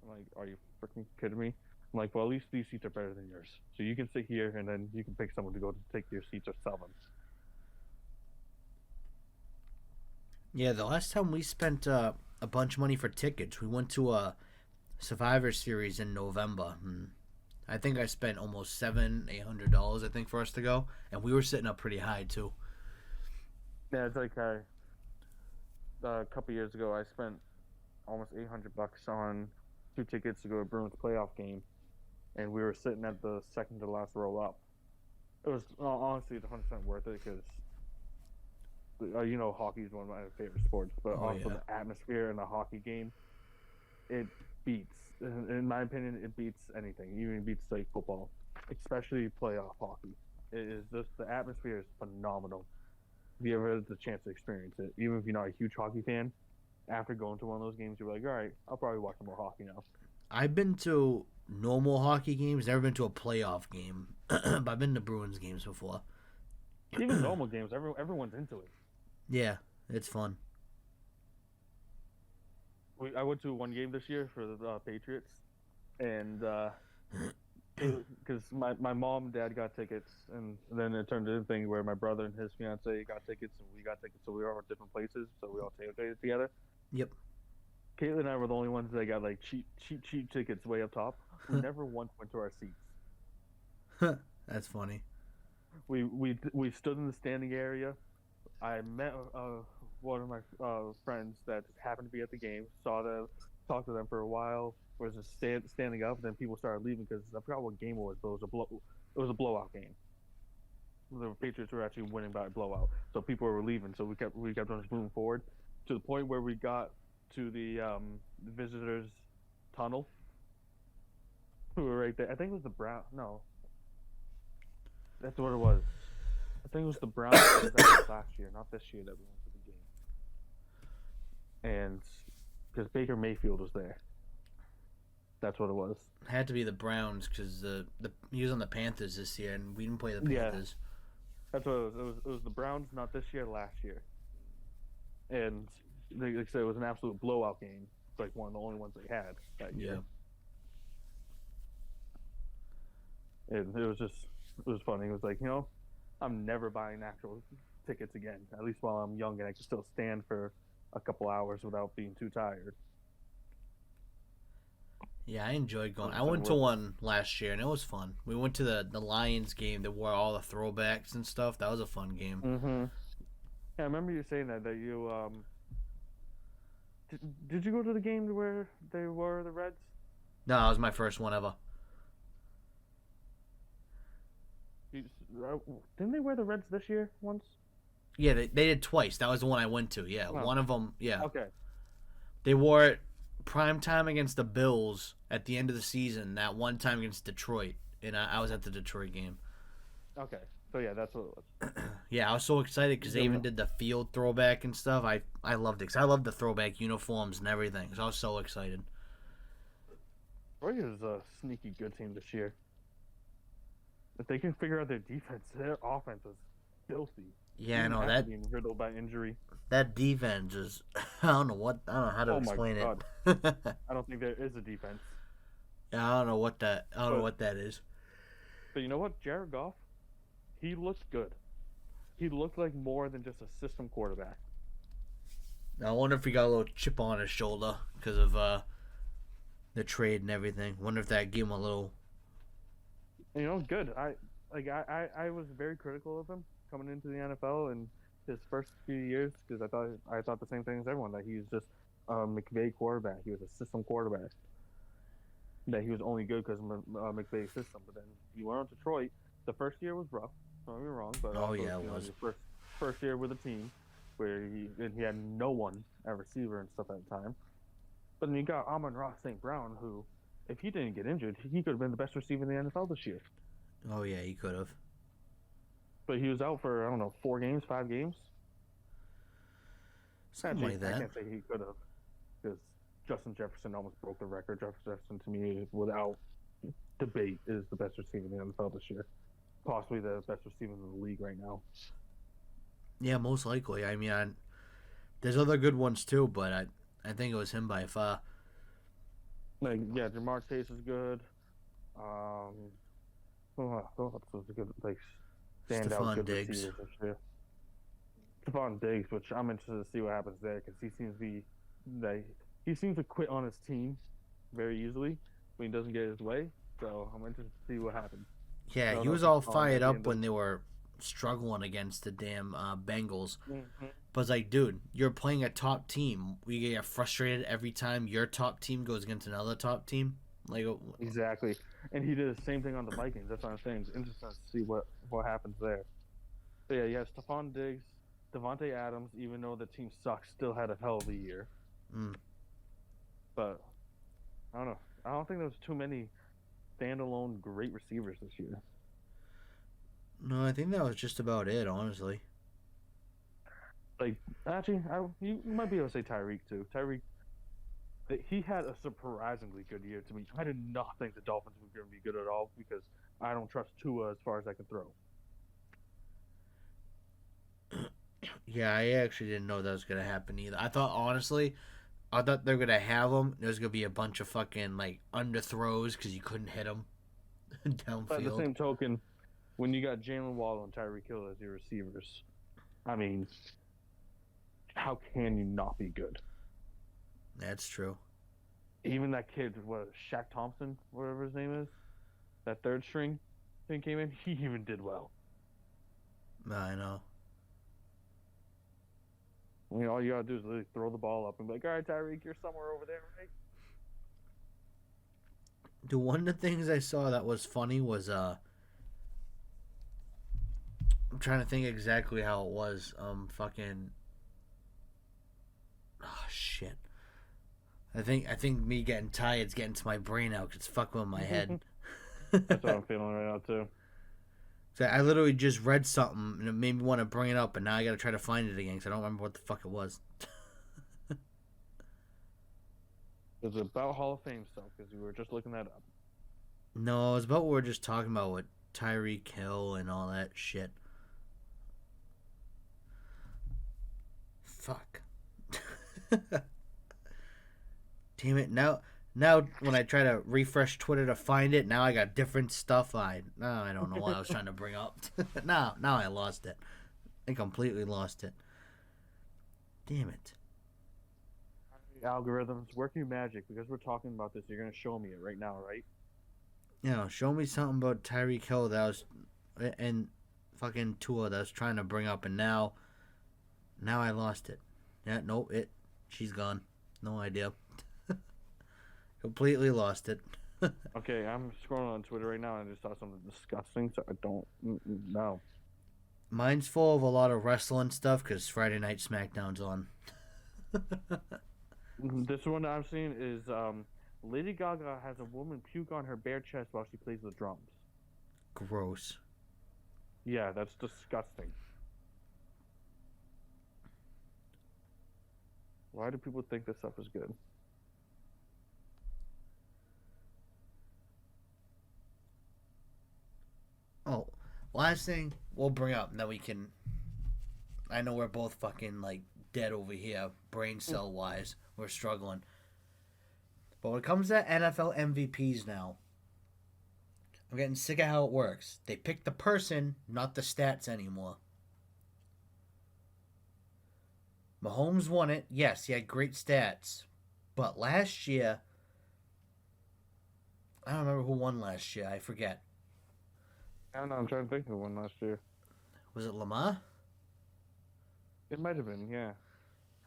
I'm like, are you freaking kidding me? I'm like, well, at least these seats are better than yours. So you can sit here, and then you can pick someone to go to take your seats or sell them. Yeah, the last time we spent a bunch of money for tickets, we went to a Survivor Series in November. I think I spent almost $700-800. I think for us to go, and we were sitting up pretty high too. Yeah, it's like a couple years ago, I spent almost $800 on 2 tickets to go to a Bruins playoff game, and we were sitting at the second to last row up. It was honestly 100% worth it because hockey is one of my favorite sports, but Oh also yeah, the atmosphere in a hockey game, it beats, in my opinion, it beats anything. Even beats like football, especially playoff hockey. It is just the atmosphere is phenomenal. If you ever had the chance to experience it, even if you're not a huge hockey fan, after going to one of those games, you're like, all right, I'll probably watch some more hockey now. I've been to normal hockey games. Never been to a playoff game, but I've been to Bruins games before. Even normal games, everyone's into it. Yeah, it's fun. I went to one game this year for the Patriots, and because my mom and dad got tickets, and then it turned into a thing where my brother and his fiance got tickets, and we got tickets, so we were all in different places, so we all tailgated together. Yep. Caitlin and I were the only ones that got like cheap tickets way up top. We never once went to our seats. That's funny. We stood in the standing area. I met one of my friends that happened to be at the game. Saw them, talked to them for a while. Was just standing up. And then people started leaving because I forgot what game it was, but it was a blowout game. The Patriots were actually winning by a blowout, so people were leaving. So we kept on just moving forward to the point where we got to the visitors tunnel. We were right there. I think it was the Brown. No, that's what it was. I think it was the Browns last year, not this year that we went to the game. And because Baker Mayfield was there, that's what it was. Had to be the Browns because he was on the Panthers this year, and we didn't play the Panthers. Yeah, that's what it was. It was the Browns, not this year, last year. And like I said, it was an absolute blowout game. It's like one of the only ones they had that year. Yeah. And it was funny. It was like, I'm never buying actual tickets again. At least while I'm young and I can still stand for a couple hours without being too tired. Yeah, I enjoyed going. I went to one last year and it was fun. We went to the Lions game that wore all the throwbacks and stuff. That was a fun game. Mm-hmm. Yeah, I remember you saying that you did you go to the game where they were the Reds? No, that was my first one ever. Didn't they wear the Reds this year once? Yeah, they did twice. That was the one I went to. Yeah, one of them. Yeah. Okay. They wore it prime time against the Bills at the end of the season. That one time against Detroit, and I was at the Detroit game. Okay. So yeah, that's what it was. Yeah, I was so excited because they even did the field throwback and stuff. I loved it because I love the throwback uniforms and everything. So I was so excited. Detroit is a sneaky good team this year. If they can figure out their defense, their offense is filthy. Yeah, I know that being riddled by injury. That defense is I don't know how to explain it. I don't think there is a defense. Yeah, I don't know what that is. But you know what, Jared Goff, he looked good. He looked like more than just a system quarterback. I wonder if he got a little chip on his shoulder because of the trade and everything. Wonder if that gave him a little. Good. I was very critical of him coming into the NFL in his first few years because I thought the same thing as everyone, that he was just a McVay quarterback. He was a system quarterback. That he was only good because of McVay's system. But then he went on to Detroit. The first year was rough. Don't get me wrong, but it was. His first year with a team where he had no one at receiver and stuff at the time. But then you got Amon-Ra St. Brown, who, if he didn't get injured, he could have been the best receiver in the NFL this year. Oh yeah, he could have. But he was out for 4 games, 5 games. Something like that. I can't say he could have, because Justin Jefferson almost broke the record. Justin Jefferson, to me, without debate, is the best receiver in the NFL this year. Possibly the best receiver in the league right now. Yeah, most likely. I mean, there's other good ones too, but I think it was him by far. Like, yeah, Jamar Chase is good. Who else was a good, like, standout Stephon good Diggs. receivers this year? Stephon Diggs, which I'm interested to see what happens there because like, he seems to quit on his team very easily when he doesn't get his way. So I'm interested to see what happens. Yeah, I don't he know was if he's all falling fired at the up end of. when they were struggling against the damn Bengals. Mhm. But it's like, dude, you're playing a top team. We get frustrated every time your top team goes against another top team. Like, Exactly, and he did the same thing on the Vikings. That's what I'm saying. It's interesting to see what happens there. But yeah, yeah, Stephon Diggs, Devontae Adams, even though the team sucks, still had a hell of a year. mm, But I don't know. I don't think there's too many standalone great receivers this year. no, I think that was just about it, honestly. Like, actually, you might be able to say Tyreek too. Tyreek, he had a surprisingly good year to me. I did not think the Dolphins were going to be good at all because I don't trust Tua as far as I can throw. Yeah, I actually didn't know that was gonna happen either. I thought, honestly, I thought they were gonna have him. There was gonna be a bunch of fucking like underthrows because you couldn't hit him But at the downfield. same token, when you got Jalen Waddle and Tyreek Hill as your receivers, I mean, how can you not be good? That's true. Even that kid, what Shaq Thompson, whatever his name is, that third string thing came in, he even did well. I know. I mean, all you gotta do is literally throw the ball up and be like, "All right, Tyreek, you're somewhere over there, right?" The one of the things I saw that was funny was I'm trying to think exactly how it was. Fucking oh shit. I think me getting tired is getting to my brain now because it's fucking with my head. That's what I'm feeling right now too. So I literally just read something and it made me want to bring it up, and now I got to try to find it again because I don't remember what the fuck it was. It's about Hall of Fame stuff because we were just looking that up. No, it was about what we were just talking about with Tyreek Hill and all that shit. Fuck. Damn it! Now when I try to refresh Twitter to find it, now I got different stuff. I don't know what I was trying to bring up. Now I lost it. I completely lost it. Damn it. Algorithms, work your magic because we're talking about this. You're gonna show me it right now, right? Show me something about Tyreek Hill that was and fucking Tua that I was trying to bring up, and now I lost it. Yeah, nope, she's gone. No idea. Completely lost it. Okay, I'm scrolling on Twitter right now and I just saw something disgusting, so I don't know. Mine's full of a lot of wrestling stuff because Friday Night SmackDown's on. This one I'm seeing is Lady Gaga has a woman puke on her bare chest while she plays the drums. Gross. Yeah, that's disgusting. Why do people think this stuff is good? Oh, last thing we'll bring up, and then we can. I know we're both fucking like dead over here, brain cell wise. We're struggling. But when it comes to NFL MVPs now, I'm getting sick of how it works. They pick the person, not the stats anymore. Mahomes won it. Yes, he had great stats. But last year, I don't remember who won last year. I forget. I don't know. I'm trying to think of one last year. Was it Lamar? It might have been, yeah.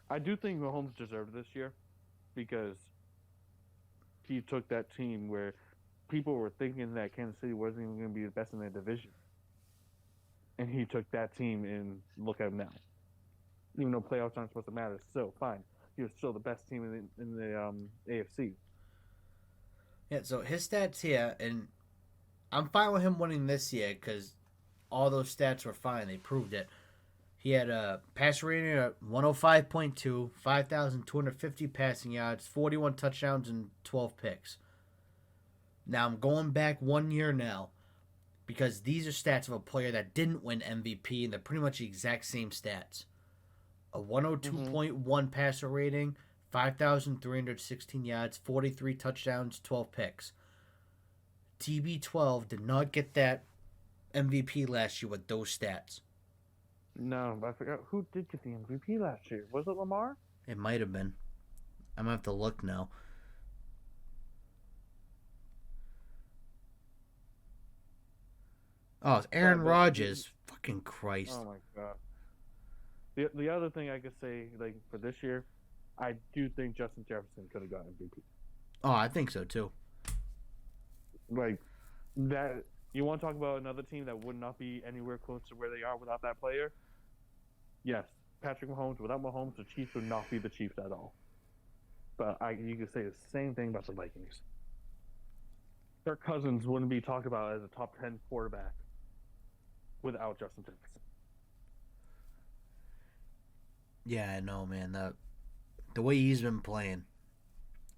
I do think Mahomes deserved this year because he took that team where people were thinking that Kansas City wasn't even going to be the best in their division. And he took that team and look at him now. Even though playoffs aren't supposed to matter, still fine. He was still the best team in the AFC. Yeah, so his stats here, and I'm fine with him winning this year because all those stats were fine. They proved it. He had a pass rating of 105.2, 5,250 passing yards, 41 touchdowns, and 12 picks. Now I'm going back 1 year now because these are stats of a player that didn't win MVP, and they're pretty much the exact same stats. A 102.1 passer rating, 5,316 yards, 43 touchdowns, 12 picks. TB12 did not get that MVP last year with those stats. No, I forgot who did get the MVP last year. Was it Lamar? It might have been. I'm going to have to look now. Oh, it's Aaron Rodgers. Fucking Christ. Oh my god. The other thing I could say, like for this year, I do think Justin Jefferson could have got MVP. Oh, I think so too. Like that, you want to talk about another team that would not be anywhere close to where they are without that player? Yes, Patrick Mahomes. Without Mahomes, the Chiefs would not be the Chiefs at all. But you could say the same thing about the Vikings. Kirk Cousins wouldn't be talked about as a top 10 quarterback without Justin Jefferson. Yeah, I know, man. The way he's been playing,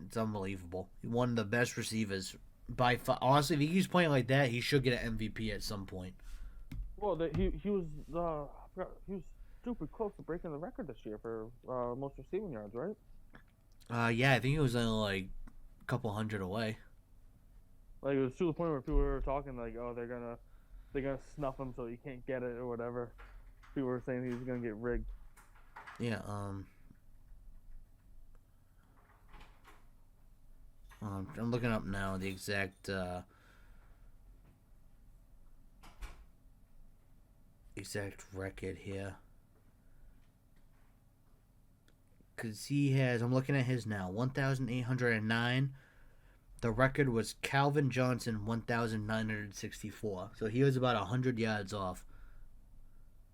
it's unbelievable. One of the best receivers by far. Honestly, if he keeps playing like that, he should get an MVP at some point. Well, he was stupid close to breaking the record this year for most receiving yards, right? Yeah, I think he was only like a couple hundred away. Like it was to the point where people were talking like, oh, they're gonna snuff him so he can't get it or whatever. People were saying he was gonna get rigged. Yeah. I'm looking up now the exact record here. Because he has, I'm looking at his now, 1,809. The record was Calvin Johnson, 1,964. So he was about 100 yards off.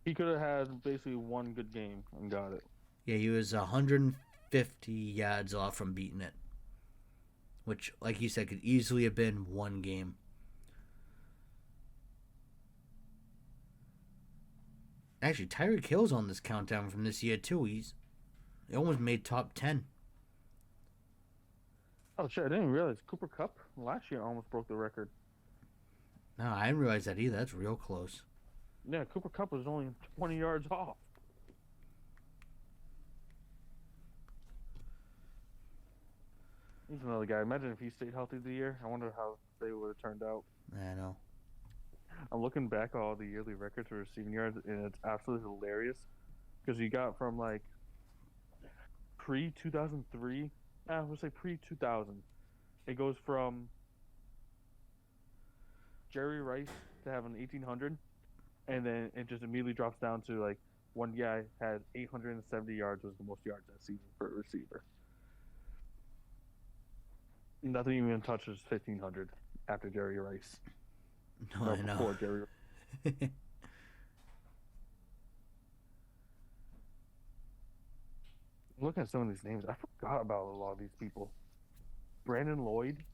He could have had basically one good game and got it. Yeah, he was 150 yards off from beating it. Which, like you said, could easily have been one game. Actually, Tyreek Hill's on this countdown from this year, too. He almost made top 10. Oh, shit, I didn't realize Cooper Kupp last year almost broke the record. No, I didn't realize that either. That's real close. Yeah, Cooper Kupp was only 20 yards off. He's another guy. Imagine if he stayed healthy the year. I wonder how they would have turned out. I know. I'm looking back at all the yearly records for receiving yards, and it's absolutely hilarious. Because you got from, like, pre-2003, I would say pre-2000. It goes from Jerry Rice to having 1,800, and then it just immediately drops down to, like, one guy had 870 yards was the most yards that season for a receiver. Nothing even touches 1,500 after Jerry Rice. No, I know. Before Jerry Rice. Looking at some of these names, I forgot about a lot of these people. Brandon Lloyd.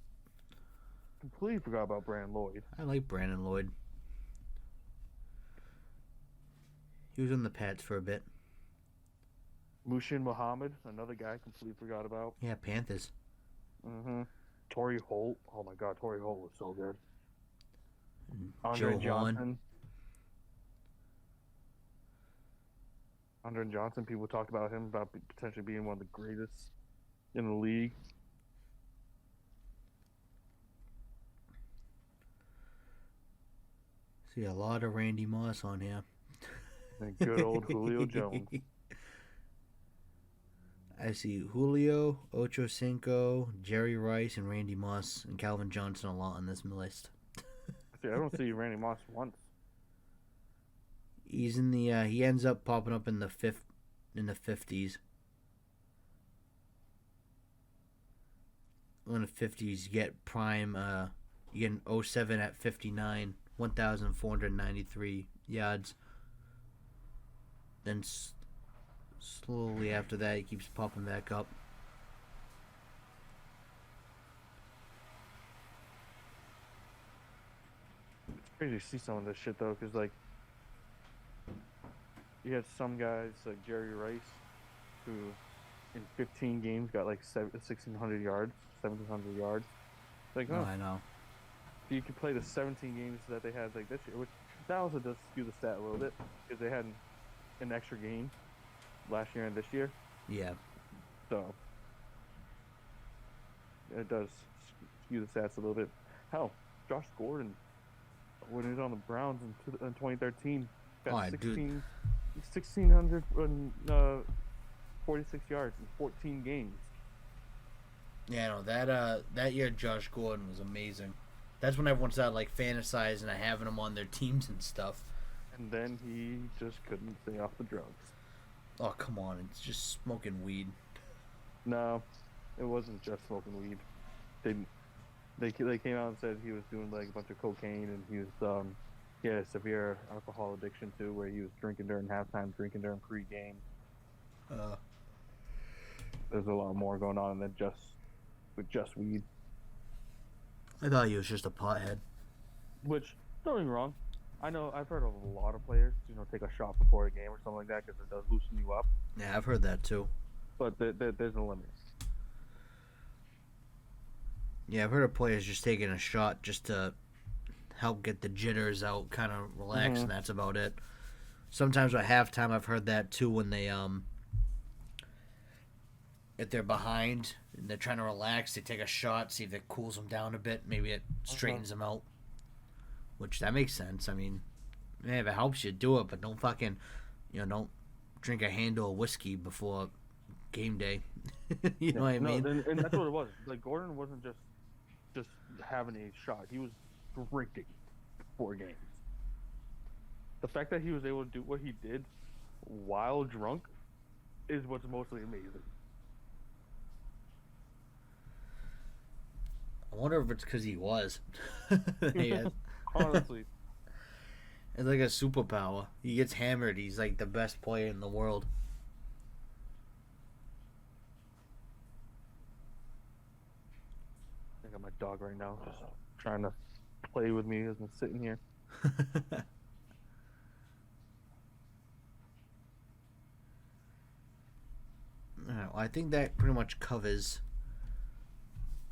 Completely forgot about Brandon Lloyd. I like Brandon Lloyd. He was in the Pats for a bit. Mushin Muhammad, another guy completely forgot about. Yeah, Panthers. Mm-hmm. Torrey Holt. Oh my god, Torrey Holt was so good. Joe Andre Johnson. Horn. Andre Johnson, people talk about him about potentially being one of the greatest in the league. See a lot of Randy Moss on here. And good old Julio Jones. I see Julio, Ocho Cinco, Jerry Rice, and Randy Moss and Calvin Johnson a lot on this list. See, I don't see Randy Moss once. He's in the. He ends up popping up in the 50s. In the 50s, you get prime. You get an 07 at 59, 1,493 yards. Then slowly after that, he keeps popping back up. It's crazy to see some of this shit though, because like you had some guys like Jerry Rice, who in 15 games got like 1,600 yards, 1,700 yards. Like, I know. You could play the 17 games that they had like this year, which that also does skew the stat a little bit because they had an extra game last year and this year. Yeah. So it does skew the stats a little bit. Hell, Josh Gordon, when he was on the Browns in 2013, Oh, got dude. 1,646 yards in 14 games. Yeah, no, that year Josh Gordon was amazing. That's when everyone started like fantasizing and having him on their teams and stuff. And then he just couldn't stay off the drugs. Oh, come on, it's just smoking weed. No, it wasn't just smoking weed. They they came out and said he was doing like a bunch of cocaine, and he had a severe alcohol addiction too, where he was drinking during halftime, drinking during pregame. Uh, There's a lot more going on than just weed. I thought he was just a pothead. Which, don't get me wrong, I know I've heard of a lot of players, take a shot before a game or something like that because it does loosen you up. Yeah, I've heard that too. But there's a limit. Yeah, I've heard of players just taking a shot just to help get the jitters out, kind of relax, and that's about it. Sometimes at halftime, I've heard that too when they if they're behind and they're trying to relax, they take a shot, see if it cools them down a bit. Maybe it straightens them out. Which that makes sense. I mean, if it helps you, do it, but don't fucking, don't drink a handle of whiskey before game day. You know what I mean? And that's what it was. Like Gordon wasn't just having a shot; he was drinking before games. The fact that he was able to do what he did while drunk is what's mostly amazing. I wonder if it's because he was. Honestly. It's like a superpower. He gets hammered. He's like the best player in the world. I got my dog right now just trying to play with me as I'm sitting here. Well, I think that pretty much covers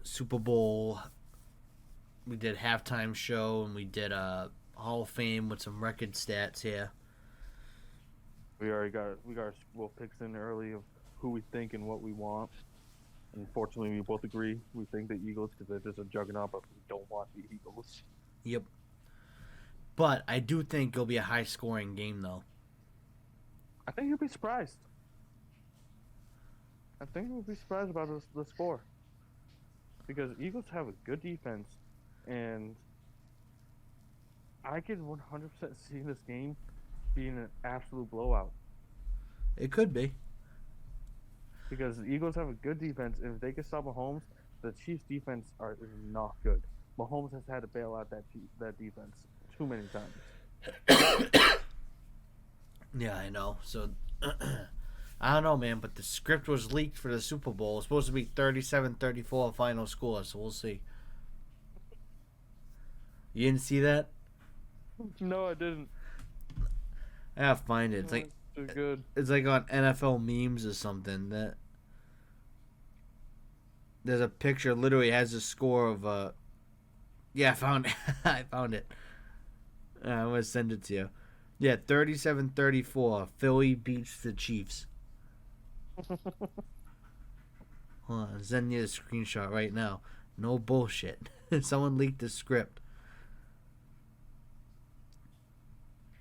Super Bowl. We did halftime show and we did a Hall of Fame with some record stats here. We got our Super picks in early of who we think and what we want. Unfortunately, we both agree. We think the Eagles because they're just a juggernaut, but we don't want the Eagles. Yep. But I do think it'll be a high-scoring game, though. I think you'll be surprised. I think you'll be surprised about the score. Because Eagles have a good defense, and I can 100% see this game being an absolute blowout. It could be. Because the Eagles have a good defense, and if they can stop Mahomes, the Chiefs' defense is not good. Mahomes has had to bail out that defense too many times. Yeah, I know. So, I don't know, man, but the script was leaked for the Super Bowl. It's supposed to be 37-34 final score, so we'll see. You didn't see that? No, I didn't. I gotta find it. It's like too good. It's like on NFL memes or something. That there's a picture. Literally has a score of Yeah, I found it. I found it. I'm gonna send it to you. Yeah, 37-34. Philly beats the Chiefs. Hold on, I'm sending you a screenshot right now. No bullshit. Someone leaked the script.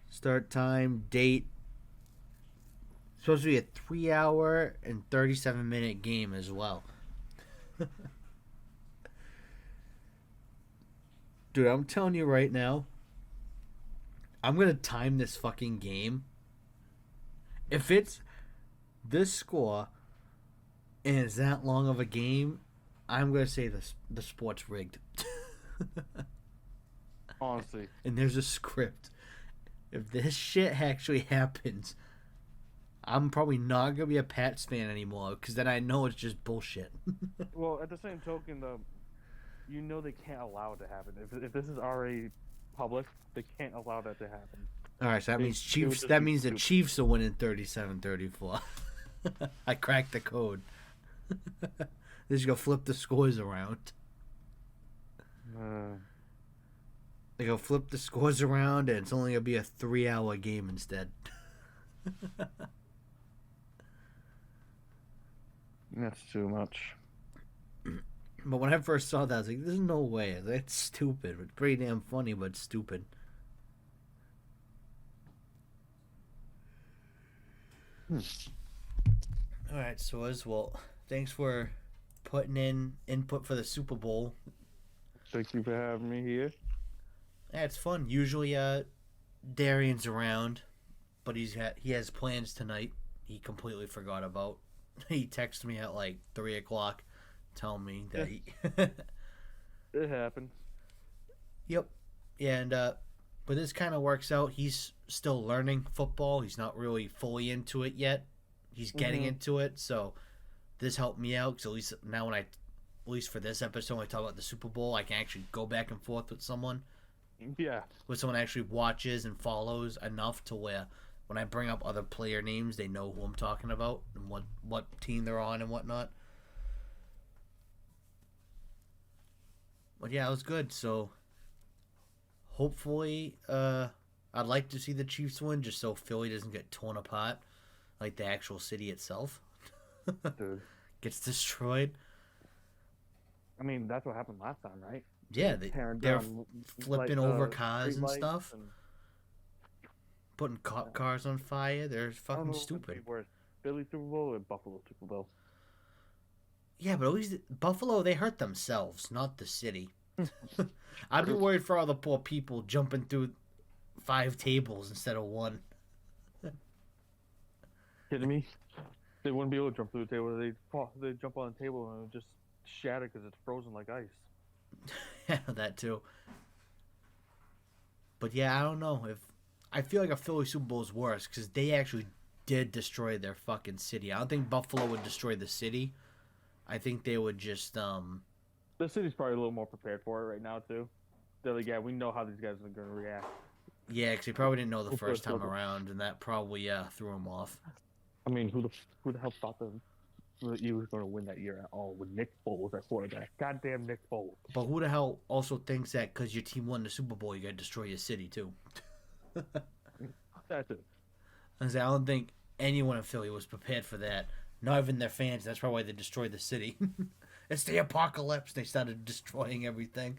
Start time, date. It's supposed to be a 3-hour and 37-minute game as well. Dude, I'm telling you right now, I'm going to time this fucking game. If it's this score and it's that long of a game, I'm going to say the sport's rigged. Honestly. And there's a script. If this shit actually happens, I'm probably not going to be a Pats fan anymore because then I know it's just bullshit. Well, at the same token, though, they can't allow it to happen. If this is already public, they can't allow that to happen. All right, so that means Chiefs. That means the Chiefs are winning 37-34. I cracked the code. They're just gonna flip the scores around. They go flip the scores around, and it's only gonna be a 3-hour game instead. That's too much. But when I first saw that, I was like, "There's no way. That's stupid. It's pretty damn funny, but stupid." Hmm. All right, so as well, thanks for putting in input for the Super Bowl. Thank you for having me here. Yeah, it's fun. Usually, Darian's around, but he has plans tonight. He completely forgot about. He texted me at like 3 o'clock, telling me Yeah, that he. it happens. Yep, yeah, and but this kind of works out. He's still learning football. He's not really fully into it yet. He's getting Hmm. into it, so this helped me out. Because at least now, at least for this episode, when I talk about the Super Bowl, I can actually go back and forth Yeah. with someone actually watches and follows enough to where when I bring up other player names, they know who I'm talking about and what team they're on and whatnot. But yeah, it was good. So hopefully, I'd like to see the Chiefs win just so Philly doesn't get torn apart like the actual city itself Dude. gets destroyed. I mean, that's what happened last time, right? They Yeah, were tearing they're down flipping over cars street and lights, stuff, and putting cop cars on fire. They're I don't fucking know if it'd be stupid. worse, Philly Super Bowl or Buffalo Super Bowl. Yeah, but at least Buffalo, they hurt themselves, not the city. I'd be True. worried for all the poor people jumping through 5 tables instead of one. Kidding me? They wouldn't be able to jump through the table. They jump on the table and it would just shatter because it's frozen like ice. Yeah, that too. But yeah, I don't know if I feel like a Philly Super Bowl is worse because they actually did destroy their fucking city. I don't think Buffalo would destroy the city. I think they would just The city's probably a little more prepared for it right now too. They're like, yeah, we know how these guys are going to react. yeah, because they probably didn't know the Who first first time was it? around, and that probably threw them off. I mean, who the hell thought that you was going to win that year at all with Nick Foles at quarterback? Goddamn Nick Foles. But who the hell also thinks that because your team won the Super Bowl, you got to destroy your city too? That's it. I don't think anyone in Philly was prepared for that. Not even their fans. That's probably why they destroyed the city. It's the apocalypse. They started destroying everything.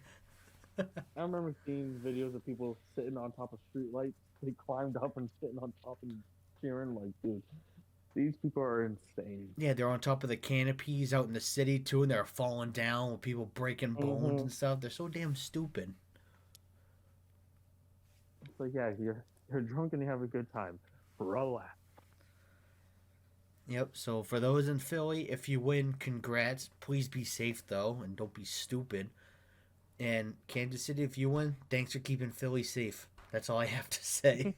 I remember seeing videos of people sitting on top of streetlights. They climbed up and sitting on top and cheering. Like, dude, these people are insane. Yeah, they're on top of the canopies out in the city too, and they're falling down with people breaking bones Mm-hmm. and stuff. They're so damn stupid. It's like, yeah, you're drunk and you have a good time. Relax. Yep. So for those in Philly, if you win, congrats. Please be safe though, and don't be stupid. And Kansas City, if you win, thanks for keeping Philly safe. That's all I have to say.